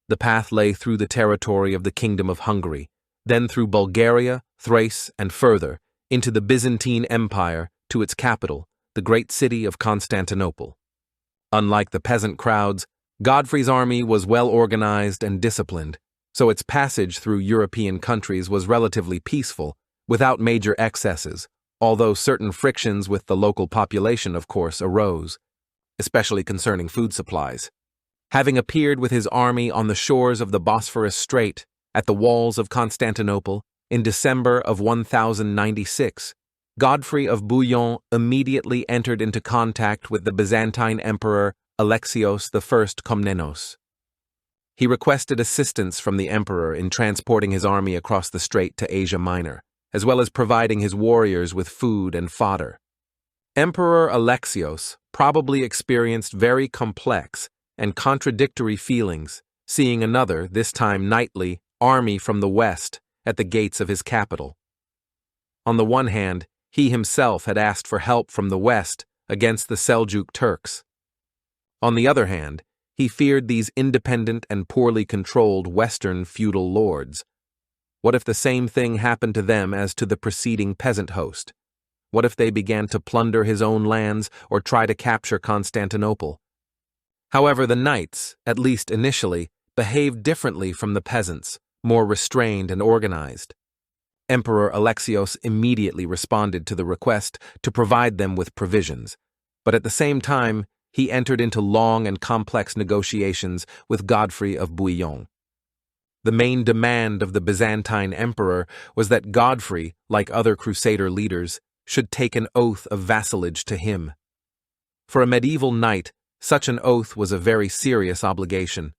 The path lay through the territory of the Kingdom of Hungary, then through Bulgaria, Thrace, and further, into the Byzantine Empire to its capital, the great city of Constantinople. Unlike the peasant crowds, Godfrey's army was well organized and disciplined, so its passage through European countries was relatively peaceful, without major excesses, although certain frictions with the local population, of course, arose, especially concerning food supplies. Having appeared with his army on the shores of the Bosphorus Strait, at the walls of Constantinople, in December of 1096, Godfrey of Bouillon immediately entered into contact with the Byzantine Emperor Alexios I Komnenos. He requested assistance from the emperor in transporting his army across the strait to Asia Minor, as well as providing his warriors with food and fodder. Emperor Alexios probably experienced very complex and contradictory feelings, seeing another, this time knightly, army from the west at the gates of his capital. On the one hand, He himself had asked for help from the west against the Seljuk Turks. On the other hand, he feared these independent and poorly controlled Western feudal lords. What if the same thing happened to them as to the preceding peasant host? What if they began to plunder his own lands or try to capture Constantinople? However, the knights, at least initially, behaved differently from the peasants, more restrained and organized. Emperor Alexios immediately responded to the request to provide them with provisions, but at the same time, he entered into long and complex negotiations with Godfrey of Bouillon. The main demand of the Byzantine emperor was that Godfrey, like other crusader leaders, should take an oath of vassalage to him. For a medieval knight, such an oath was a very serious obligation.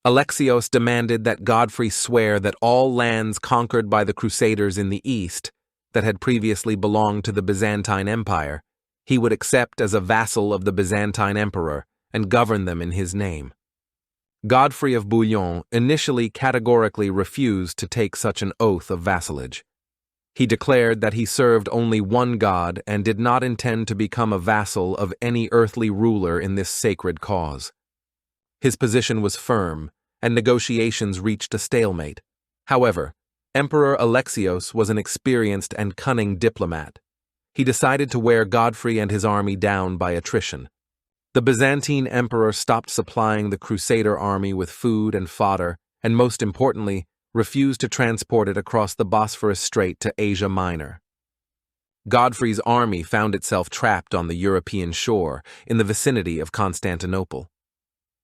Alexios demanded that Godfrey swear that all lands conquered by the Crusaders in the east, that had previously belonged to the Byzantine Empire, he would accept as a vassal of the Byzantine emperor and govern them in his name. Godfrey of Bouillon initially categorically refused to take such an oath of vassalage. He declared that he served only one god and did not intend to become a vassal of any earthly ruler in this sacred cause. His position was firm, and negotiations reached a stalemate. However, Emperor Alexios was an experienced and cunning diplomat. He decided to wear Godfrey and his army down by attrition. The Byzantine emperor stopped supplying the Crusader army with food and fodder, and most importantly, refused to transport it across the Bosphorus Strait to Asia Minor. Godfrey's army found itself trapped on the European shore in the vicinity of Constantinople.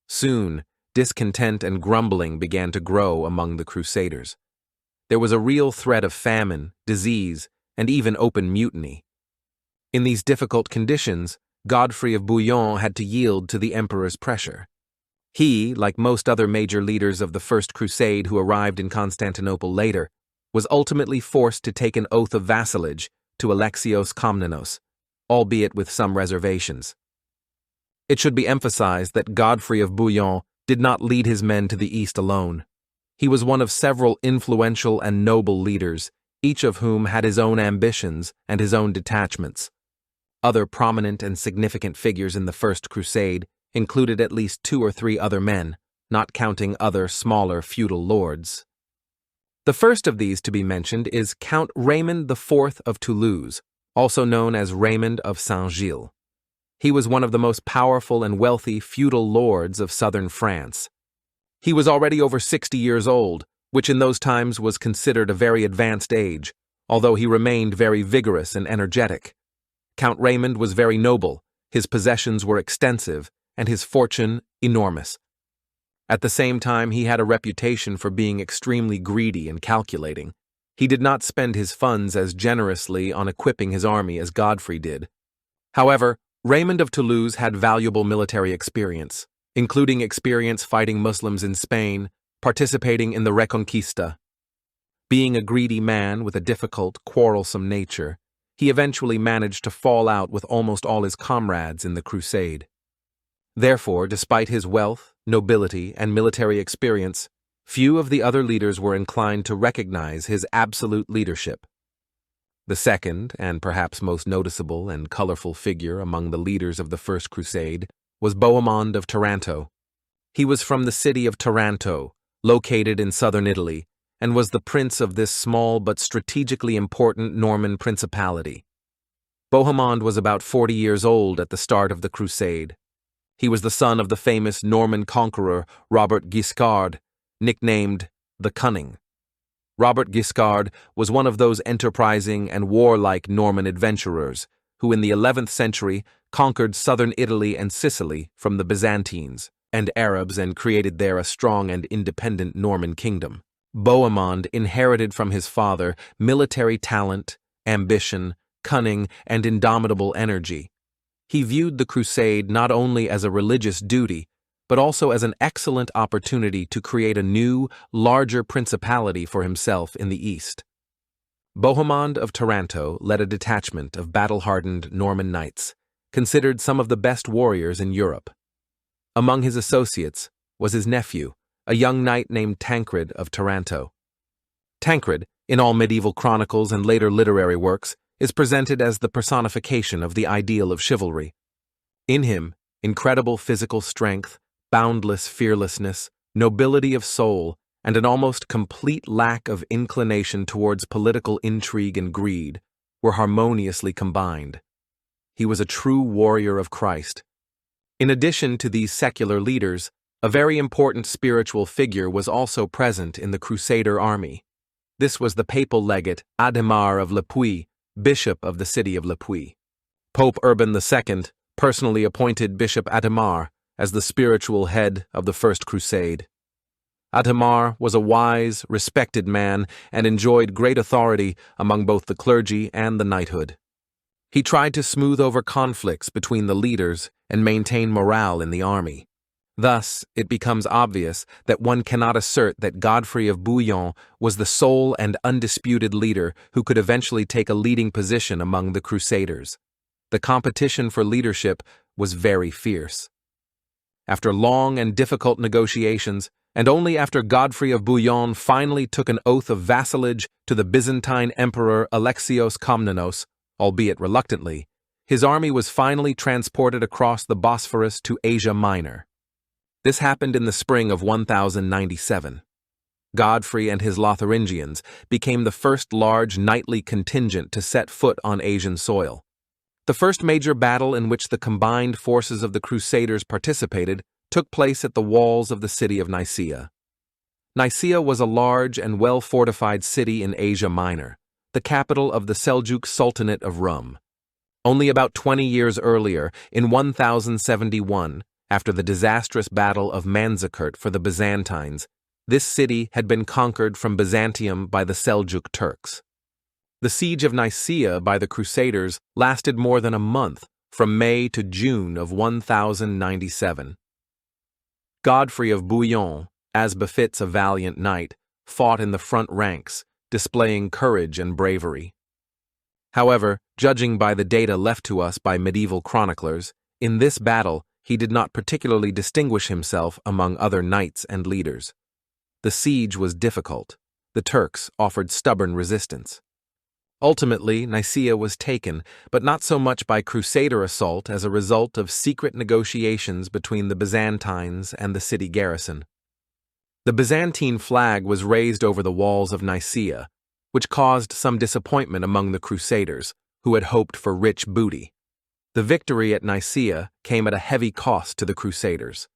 Soon, discontent and grumbling began to grow among the Crusaders. There was a real threat of famine, disease, and even open mutiny. In these difficult conditions, Godfrey of Bouillon had to yield to the emperor's pressure. He, like most other major leaders of the First Crusade who arrived in Constantinople later, was ultimately forced to take an oath of vassalage to Alexios Komnenos, albeit with some reservations. It should be emphasized that Godfrey of Bouillon did not lead his men to the east alone. He was one of several influential and noble leaders, each of whom had his own ambitions and his own detachments. Other prominent and significant figures in the First Crusade included at least 2 or 3 other men, not counting other smaller feudal lords. The first of these to be mentioned is Count Raymond IV of Toulouse, also known as Raymond of Saint-Gilles. He was one of the most powerful and wealthy feudal lords of southern France. He was already over 60 years old, which in those times was considered a very advanced age, although he remained very vigorous and energetic. Count Raymond was very noble, his possessions were extensive, and his fortune enormous. At the same time, he had a reputation for being extremely greedy and calculating. He did not spend his funds as generously on equipping his army as Godfrey did. However, Raymond of Toulouse had valuable military experience, including experience fighting Muslims in Spain, participating in the Reconquista. Being a greedy man with a difficult, quarrelsome nature, he eventually managed to fall out with almost all his comrades in the crusade. Therefore, despite his wealth, nobility, and military experience, few of the other leaders were inclined to recognize his absolute leadership. The second, and perhaps most noticeable and colorful figure among the leaders of the First Crusade, was Bohemond of Taranto. He was from the city of Taranto, located in southern Italy, and was the prince of this small but strategically important Norman principality. Bohemond was about 40 years old at the start of the crusade. He was the son of the famous Norman conqueror Robert Guiscard, nicknamed the Cunning. Robert Guiscard was one of those enterprising and warlike Norman adventurers who in the 11th century conquered southern Italy and Sicily from the Byzantines and Arabs and created there a strong and independent Norman kingdom. Bohemond inherited from his father military talent, ambition, cunning, and indomitable energy. He viewed the crusade not only as a religious duty, but also as an excellent opportunity to create a new, larger principality for himself in the east. Bohemond of Taranto led a detachment of battle-hardened Norman knights, considered some of the best warriors in Europe. Among his associates was his nephew, a young knight named Tancred of Taranto. Tancred, in all medieval chronicles and later literary works, is presented as the personification of the ideal of chivalry. In him, incredible physical strength, boundless fearlessness, nobility of soul, and an almost complete lack of inclination towards political intrigue and greed were harmoniously combined. He was a true warrior of Christ. In addition to these secular leaders, a very important spiritual figure was also present in the Crusader army. This was the papal legate Adhemar of Le Puy, bishop of the city of Le Puy. Pope Urban II personally appointed Bishop Adhemar as the spiritual head of the First Crusade. Adhemar was a wise, respected man and enjoyed great authority among both the clergy and the knighthood. He tried to smooth over conflicts between the leaders and maintain morale in the army. Thus, it becomes obvious that one cannot assert that Godfrey of Bouillon was the sole and undisputed leader who could eventually take a leading position among the Crusaders. The competition for leadership was very fierce. After long and difficult negotiations, and only after Godfrey of Bouillon finally took an oath of vassalage to the Byzantine Emperor Alexios Komnenos, albeit reluctantly, his army was finally transported across the Bosphorus to Asia Minor. This happened in the spring of 1097. Godfrey and his Lotharingians became the first large knightly contingent to set foot on Asian soil. The first major battle in which the combined forces of the Crusaders participated took place at the walls of the city of Nicaea. Nicaea was a large and well-fortified city in Asia Minor, the capital of the Seljuk Sultanate of Rum. Only about 20 years earlier, in 1071, after the disastrous Battle of Manzikert for the Byzantines, this city had been conquered from Byzantium by the Seljuk Turks. The siege of Nicaea by the Crusaders lasted more than a month, from May to June of 1097. Godfrey of Bouillon, as befits a valiant knight, fought in the front ranks, displaying courage and bravery. However, judging by the data left to us by medieval chroniclers, in this battle he did not particularly distinguish himself among other knights and leaders. The siege was difficult. The Turks offered stubborn resistance. Ultimately, Nicaea was taken, but not so much by Crusader assault as a result of secret negotiations between the Byzantines and the city garrison. The Byzantine flag was raised over the walls of Nicaea, which caused some disappointment among the Crusaders, who had hoped for rich booty. The victory at Nicaea came at a heavy cost to the Crusaders.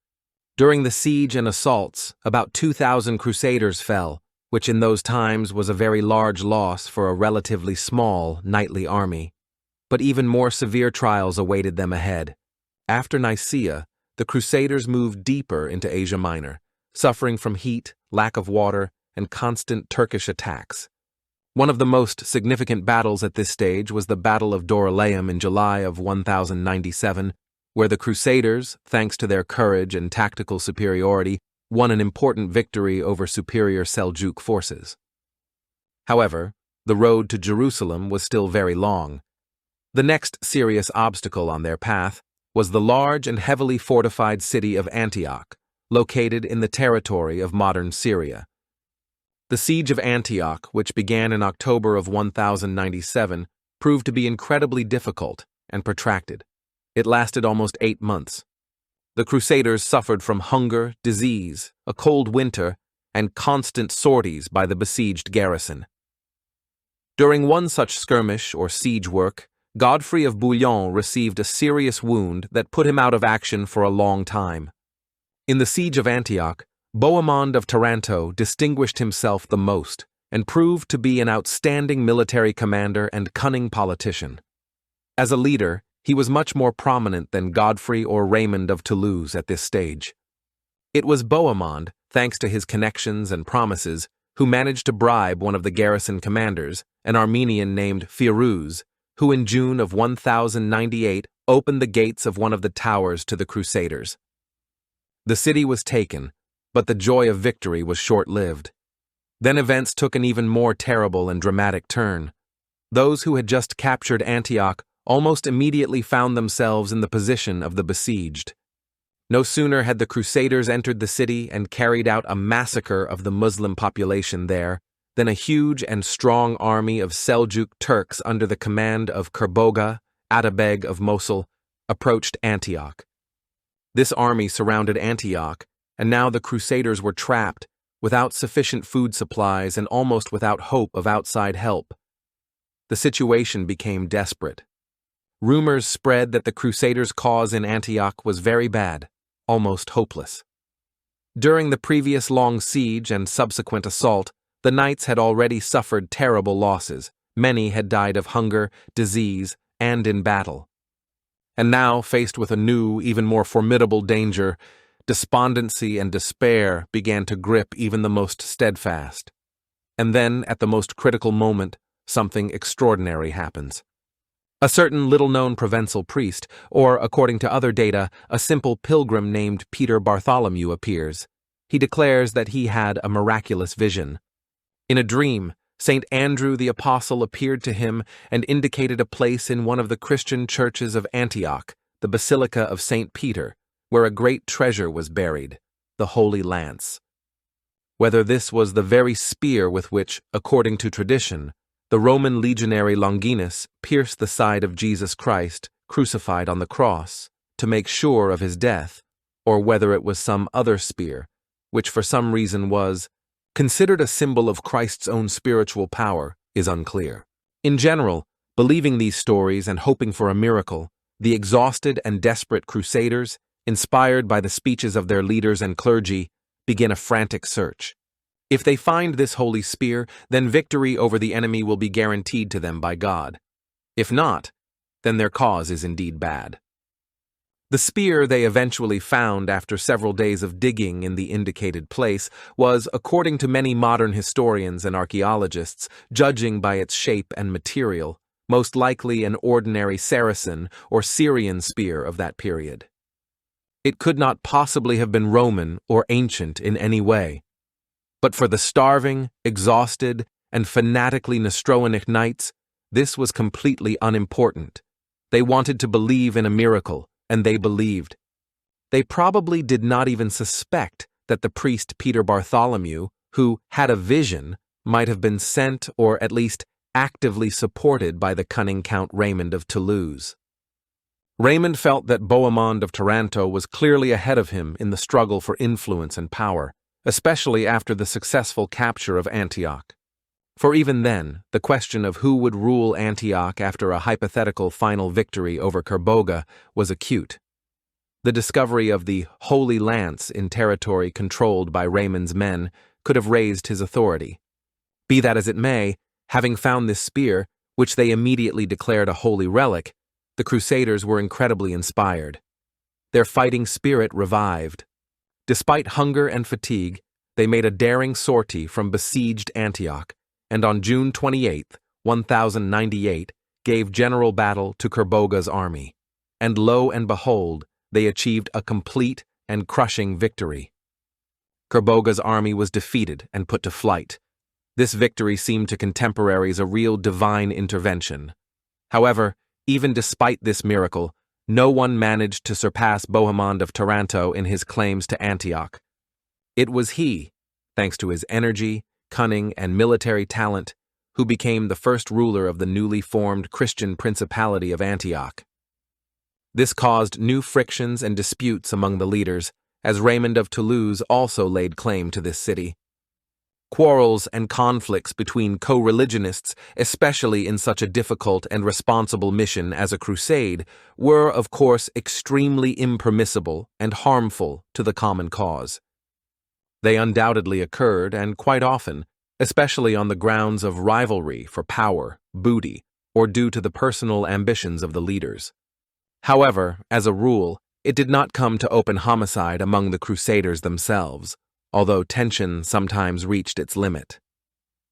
During the siege and assaults, about 2,000 Crusaders fell, which in those times was a very large loss for a relatively small knightly army. But even more severe trials awaited them ahead. After Nicaea, the Crusaders moved deeper into Asia Minor, suffering from heat, lack of water, and constant Turkish attacks. One of the most significant battles at this stage was the Battle of Dorylaeum in July of 1097, where the Crusaders, thanks to their courage and tactical superiority, won an important victory over superior Seljuk forces. However, the road to Jerusalem was still very long. The next serious obstacle on their path was the large and heavily fortified city of Antioch, located in the territory of modern Syria. The siege of Antioch, which began in October of 1097, proved to be incredibly difficult and protracted. It lasted almost 8 months. The Crusaders suffered from hunger, disease, a cold winter, and constant sorties by the besieged garrison. During one such skirmish or siege work, Godfrey of Bouillon received a serious wound that put him out of action for a long time. In the siege of Antioch, Bohemond of Taranto distinguished himself the most and proved to be an outstanding military commander and cunning politician. As a leader, he was much more prominent than Godfrey or Raymond of Toulouse at this stage. It was Bohemond, thanks to his connections and promises, who managed to bribe one of the garrison commanders, an Armenian named Firuz, who in June of 1098 opened the gates of one of the towers to the Crusaders. The city was taken, but the joy of victory was short-lived. Then events took an even more terrible and dramatic turn. Those who had just captured Antioch almost immediately found themselves in the position of the besieged. No sooner had the Crusaders entered the city and carried out a massacre of the Muslim population there Then a huge and strong army of Seljuk Turks under the command of Kerboga, Atabeg of Mosul, approached Antioch. This army surrounded Antioch, and now the Crusaders were trapped, without sufficient food supplies and almost without hope of outside help. The situation became desperate. Rumors spread that the Crusaders' cause in Antioch was very bad, almost hopeless. During the previous long siege and subsequent assault, the knights had already suffered terrible losses. Many had died of hunger, disease, and in battle. And now, faced with a new, even more formidable danger, despondency and despair began to grip even the most steadfast. And then, at the most critical moment, something extraordinary happens. A certain little-known Provençal priest, or, according to other data, a simple pilgrim named Peter Bartholomew appears. He declares that he had a miraculous vision. In a dream, St. Andrew the Apostle appeared to him and indicated a place in one of the Christian churches of Antioch, the Basilica of St. Peter, where a great treasure was buried, the Holy Lance. Whether this was the very spear with which, according to tradition, the Roman legionary Longinus pierced the side of Jesus Christ, crucified on the cross, to make sure of his death, or whether it was some other spear, which for some reason was considered a symbol of Christ's own spiritual power, is unclear. In general, believing these stories and hoping for a miracle, the exhausted and desperate Crusaders, inspired by the speeches of their leaders and clergy, begin a frantic search. If they find this holy spear, then victory over the enemy will be guaranteed to them by God. If not, then their cause is indeed bad. The spear they eventually found after several days of digging in the indicated place was, according to many modern historians and archaeologists, judging by its shape and material, most likely an ordinary Saracen or Syrian spear of that period. It could not possibly have been Roman or ancient in any way. But for the starving, exhausted, and fanatically Nestroanic knights, this was completely unimportant. They wanted to believe in a miracle, and they believed. They probably did not even suspect that the priest Peter Bartholomew, who had a vision, might have been sent or at least actively supported by the cunning Count Raymond of Toulouse. Raymond felt that Bohemond of Taranto was clearly ahead of him in the struggle for influence and power, especially after the successful capture of Antioch. For even then, the question of who would rule Antioch after a hypothetical final victory over Kerboga was acute. The discovery of the Holy Lance in territory controlled by Raymond's men could have raised his authority. Be that as it may, having found this spear, which they immediately declared a holy relic, the Crusaders were incredibly inspired. Their fighting spirit revived. Despite hunger and fatigue, they made a daring sortie from besieged Antioch, and on June 28, 1098, gave general battle to Kerboga's army. And lo and behold, they achieved a complete and crushing victory. Kerboga's army was defeated and put to flight. This victory seemed to contemporaries a real divine intervention. However, even despite this miracle, no one managed to surpass Bohemond of Taranto in his claims to Antioch. It was he, thanks to his energy, cunning, and military talent, who became the first ruler of the newly formed Christian Principality of Antioch. This caused new frictions and disputes among the leaders, as Raymond of Toulouse also laid claim to this city. Quarrels and conflicts between co-religionists, especially in such a difficult and responsible mission as a crusade, were, of course, extremely impermissible and harmful to the common cause. They undoubtedly occurred, and quite often, especially on the grounds of rivalry for power, booty, or due to the personal ambitions of the leaders. However, as a rule, it did not come to open homicide among the Crusaders themselves, although tension sometimes reached its limit.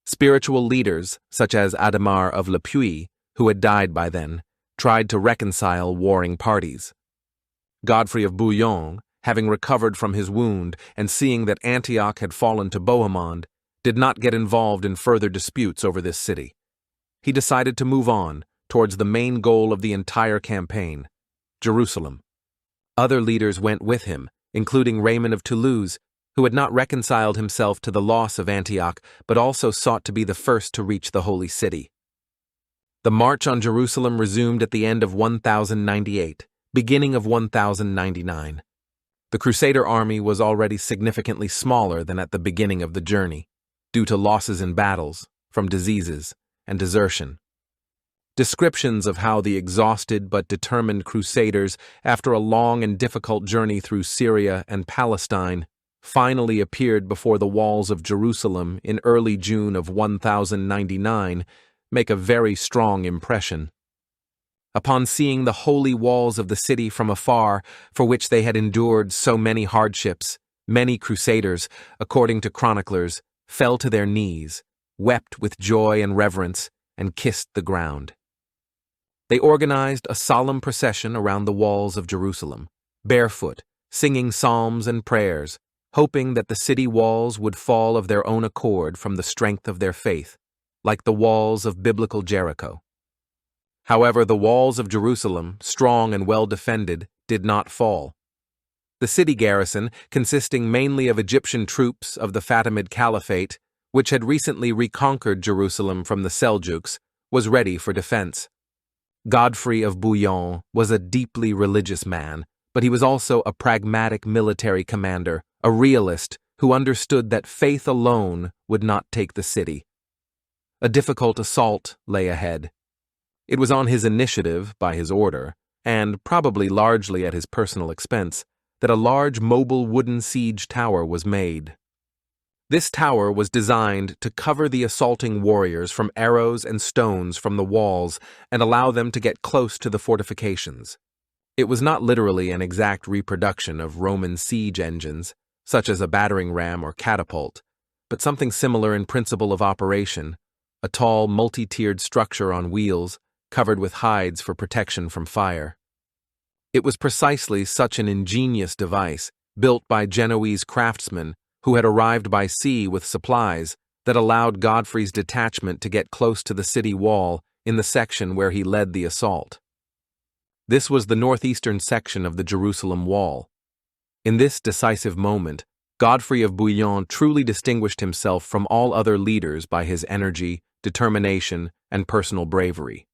Spiritual leaders, such as Adhemar of Le Puy, who had died by then, tried to reconcile warring parties. Godfrey of Bouillon, having recovered from his wound and seeing that Antioch had fallen to Bohemond, did not get involved in further disputes over this city. He decided to move on towards the main goal of the entire campaign, Jerusalem. Other leaders went with him, including Raymond of Toulouse, who had not reconciled himself to the loss of Antioch, but also sought to be the first to reach the Holy City. The march on Jerusalem resumed at the end of 1098, beginning of 1099. The Crusader army was already significantly smaller than at the beginning of the journey, due to losses in battles, from diseases, and desertion. Descriptions of how the exhausted but determined Crusaders, after a long and difficult journey through Syria and Palestine, finally appeared before the walls of Jerusalem in early June of 1099, make a very strong impression. Upon seeing the holy walls of the city from afar, for which they had endured so many hardships, many Crusaders, according to chroniclers, fell to their knees, wept with joy and reverence, and kissed the ground. They organized a solemn procession around the walls of Jerusalem, barefoot, singing psalms and prayers, hoping that the city walls would fall of their own accord from the strength of their faith, like the walls of biblical Jericho. However, the walls of Jerusalem, strong and well defended, did not fall. The city garrison, consisting mainly of Egyptian troops of the Fatimid Caliphate, which had recently reconquered Jerusalem from the Seljuks, was ready for defense. Godfrey of Bouillon was a deeply religious man, but he was also a pragmatic military commander, a realist who understood that faith alone would not take the city. A difficult assault lay ahead. It was on his initiative, by his order, and probably largely at his personal expense, that a large mobile wooden siege tower was made. This tower was designed to cover the assaulting warriors from arrows and stones from the walls and allow them to get close to the fortifications. It was not literally an exact reproduction of Roman siege engines, such as a battering ram or catapult, but something similar in principle of operation, a tall, multi-tiered structure on wheels, covered with hides for protection from fire. It was precisely such an ingenious device, built by Genoese craftsmen who had arrived by sea with supplies, that allowed Godfrey's detachment to get close to the city wall in the section where he led the assault. This was the northeastern section of the Jerusalem wall. In this decisive moment, Godfrey of Bouillon truly distinguished himself from all other leaders by his energy, determination, and personal bravery.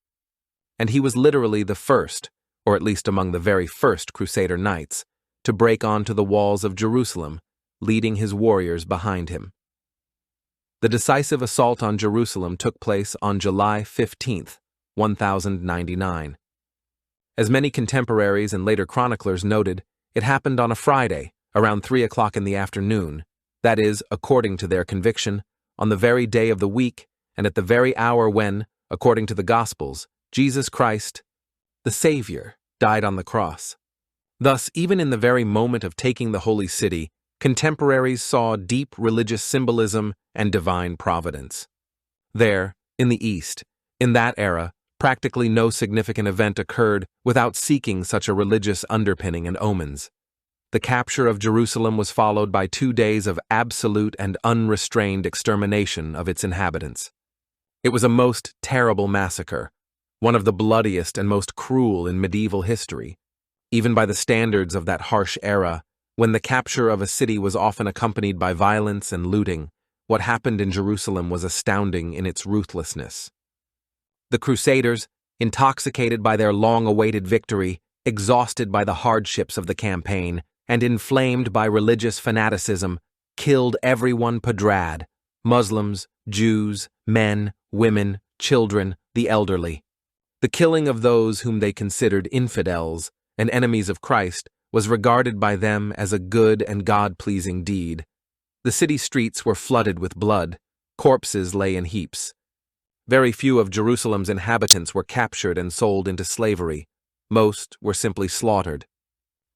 And he was literally the first, or at least among the very first Crusader knights, to break onto the walls of Jerusalem, leading his warriors behind him. The decisive assault on Jerusalem took place on July 15th, 1099. As many contemporaries and later chroniclers noted, it happened on a Friday, around 3 o'clock in the afternoon, that is, according to their conviction, on the very day of the week and at the very hour when, according to the Gospels, Jesus Christ, the Savior, died on the cross. Thus, even in the very moment of taking the Holy City, contemporaries saw deep religious symbolism and divine providence. There, in the East, in that era, practically no significant event occurred without seeking such a religious underpinning and omens. The capture of Jerusalem was followed by 2 days of absolute and unrestrained extermination of its inhabitants. It was a most terrible massacre, one of the bloodiest and most cruel in medieval history. Even by the standards of that harsh era, when the capture of a city was often accompanied by violence and looting, what happened in Jerusalem was astounding in its ruthlessness. The Crusaders, intoxicated by their long-awaited victory, exhausted by the hardships of the campaign, and inflamed by religious fanaticism, killed everyone padrad: Muslims, Jews, men, women, children, the elderly. The killing of those whom they considered infidels and enemies of Christ was regarded by them as a good and God-pleasing deed. The city streets were flooded with blood. Corpses lay in heaps. Very few of Jerusalem's inhabitants were captured and sold into slavery. Most were simply slaughtered.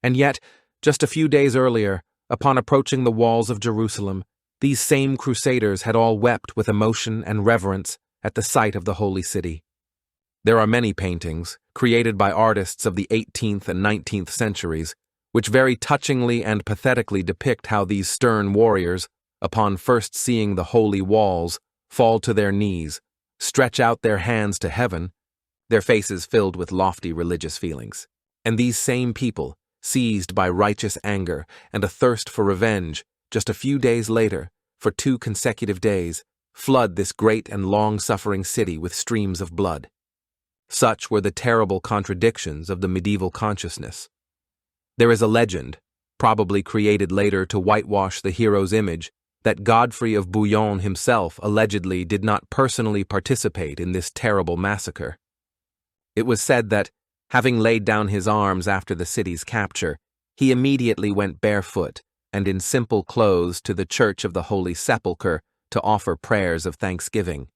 And yet, just a few days earlier, upon approaching the walls of Jerusalem, these same Crusaders had all wept with emotion and reverence at the sight of the Holy City. There are many paintings, created by artists of the 18th and 19th centuries, which very touchingly and pathetically depict how these stern warriors, upon first seeing the holy walls, fall to their knees, stretch out their hands to heaven, their faces filled with lofty religious feelings. And these same people, seized by righteous anger and a thirst for revenge, just a few days later, for 2 consecutive days, flood this great and long-suffering city with streams of blood. Such were the terrible contradictions of the medieval consciousness. There is a legend, probably created later to whitewash the hero's image, that Godfrey of Bouillon himself allegedly did not personally participate in this terrible massacre. It was said that, having laid down his arms after the city's capture, he immediately went barefoot and in simple clothes to the Church of the Holy Sepulchre to offer prayers of thanksgiving.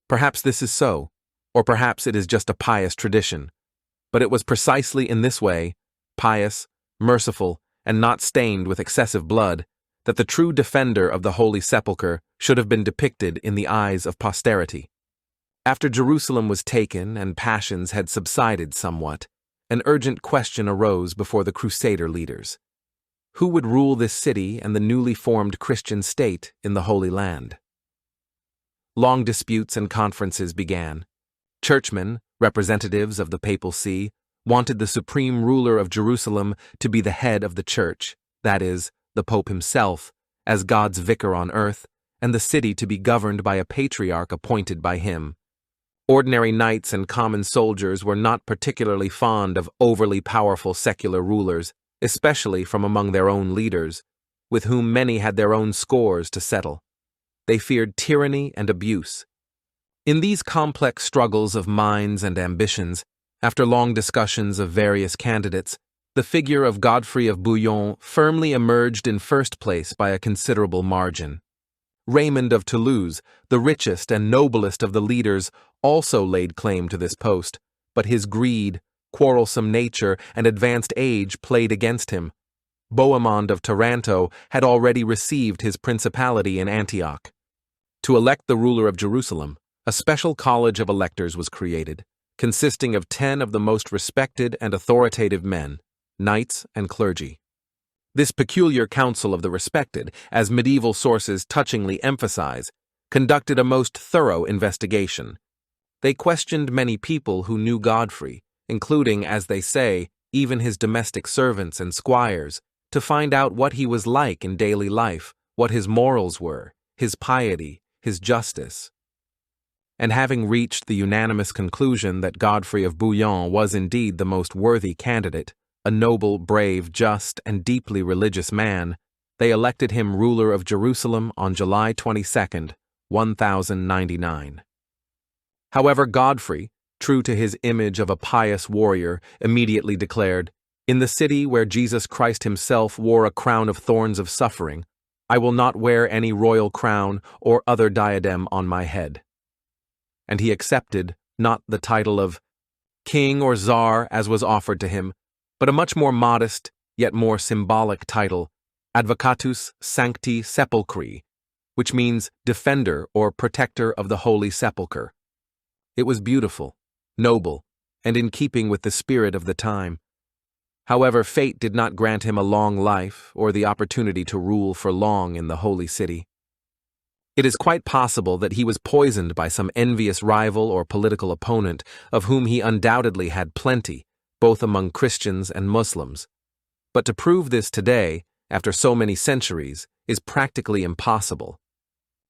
Perhaps this is so, or perhaps it is just a pious tradition, but it was precisely in this way, pious, merciful, and not stained with excessive blood, that the true defender of the Holy Sepulchre should have been depicted in the eyes of posterity. After Jerusalem was taken and passions had subsided somewhat, an urgent question arose before the Crusader leaders. Who would rule this city and the newly formed Christian state in the Holy Land? Long disputes and conferences began. Churchmen, representatives of the Papal See, wanted the supreme ruler of Jerusalem to be the head of the Church, that is, the Pope himself, as God's vicar on earth, and the city to be governed by a patriarch appointed by him. Ordinary knights and common soldiers were not particularly fond of overly powerful secular rulers, especially from among their own leaders, with whom many had their own scores to settle. They feared tyranny and abuse. In these complex struggles of minds and ambitions, after long discussions of various candidates, the figure of Godfrey of Bouillon firmly emerged in first place by a considerable margin. Raymond of Toulouse, the richest and noblest of the leaders, also laid claim to this post, but his greed, quarrelsome nature, and advanced age played against him. Bohemond of Taranto had already received his principality in Antioch. To elect the ruler of Jerusalem, a special college of electors was created, consisting of 10 of the most respected and authoritative men, knights and clergy. This peculiar council of the respected, as medieval sources touchingly emphasize, conducted a most thorough investigation. They questioned many people who knew Godfrey, including, as they say, even his domestic servants and squires, to find out what he was like in daily life, what his morals were, his piety, his justice. And having reached the unanimous conclusion that Godfrey of Bouillon was indeed the most worthy candidate, a noble, brave, just, and deeply religious man, they elected him ruler of Jerusalem on July 22, 1099. However, Godfrey, true to his image of a pious warrior, immediately declared, "In the city where Jesus Christ himself wore a crown of thorns of suffering, I will not wear any royal crown or other diadem on my head." And he accepted not the title of king or czar as was offered to him, but a much more modest, yet more symbolic title, Advocatus Sancti Sepulchri, which means defender or protector of the Holy Sepulchre. It was beautiful, noble, and in keeping with the spirit of the time. However, fate did not grant him a long life or the opportunity to rule for long in the Holy City. It is quite possible that he was poisoned by some envious rival or political opponent, of whom he undoubtedly had plenty, both among Christians and Muslims. But to prove this today, after so many centuries, is practically impossible.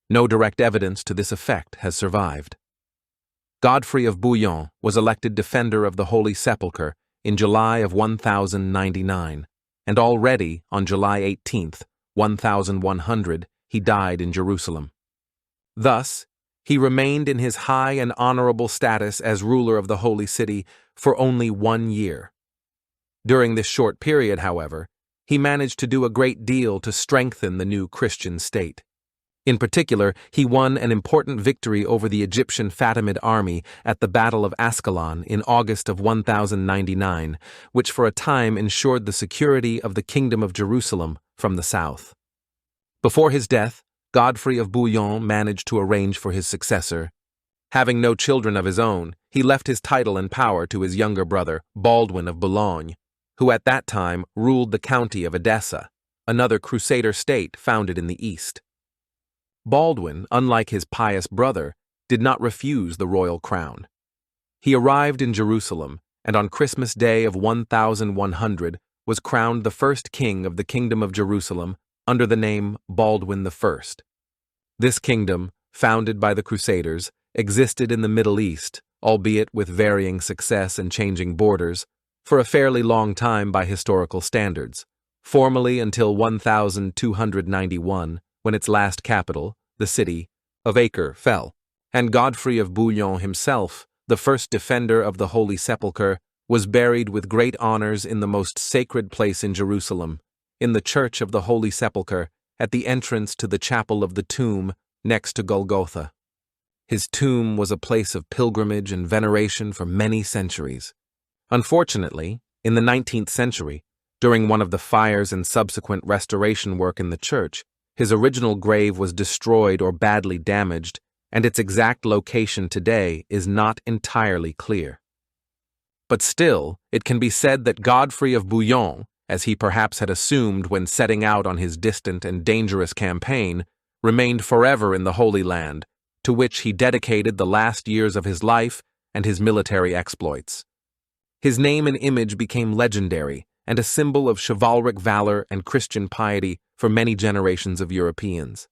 No direct evidence to this effect has survived. Godfrey of Bouillon was elected defender of the Holy Sepulchre in July of 1099, and already on July 18, 1100, he died in Jerusalem. Thus, he remained in his high and honorable status as ruler of the Holy City for only 1 year. During this short period, however, he managed to do a great deal to strengthen the new Christian state. In particular, he won an important victory over the Egyptian Fatimid army at the Battle of Ascalon in August of 1099, which for a time ensured the security of the Kingdom of Jerusalem from the south. Before his death, Godfrey of Bouillon managed to arrange for his successor. Having no children of his own, he left his title and power to his younger brother, Baldwin of Boulogne, who at that time ruled the county of Edessa, another Crusader state founded in the east. Baldwin, unlike his pious brother, did not refuse the royal crown. He arrived in Jerusalem, and on Christmas Day of 1100 was crowned the first king of the Kingdom of Jerusalem under the name Baldwin I. This kingdom, founded by the Crusaders, existed in the Middle East, albeit with varying success and changing borders, for a fairly long time by historical standards, formally until 1291, when its last capital, the city of Acre, fell, and Godfrey of Bouillon himself, the first defender of the Holy Sepulchre, was buried with great honors in the most sacred place in Jerusalem, in the Church of the Holy Sepulchre, at the entrance to the Chapel of the Tomb next to Golgotha. His tomb was a place of pilgrimage and veneration for many centuries. Unfortunately, in the 19th century, during one of the fires and subsequent restoration work in the church, his original grave was destroyed or badly damaged, and its exact location today is not entirely clear. But still, it can be said that Godfrey of Bouillon, as he perhaps had assumed when setting out on his distant and dangerous campaign, remained forever in the Holy Land, to which he dedicated the last years of his life and his military exploits. His name and image became legendary and a symbol of chivalric valor and Christian piety for many generations of Europeans.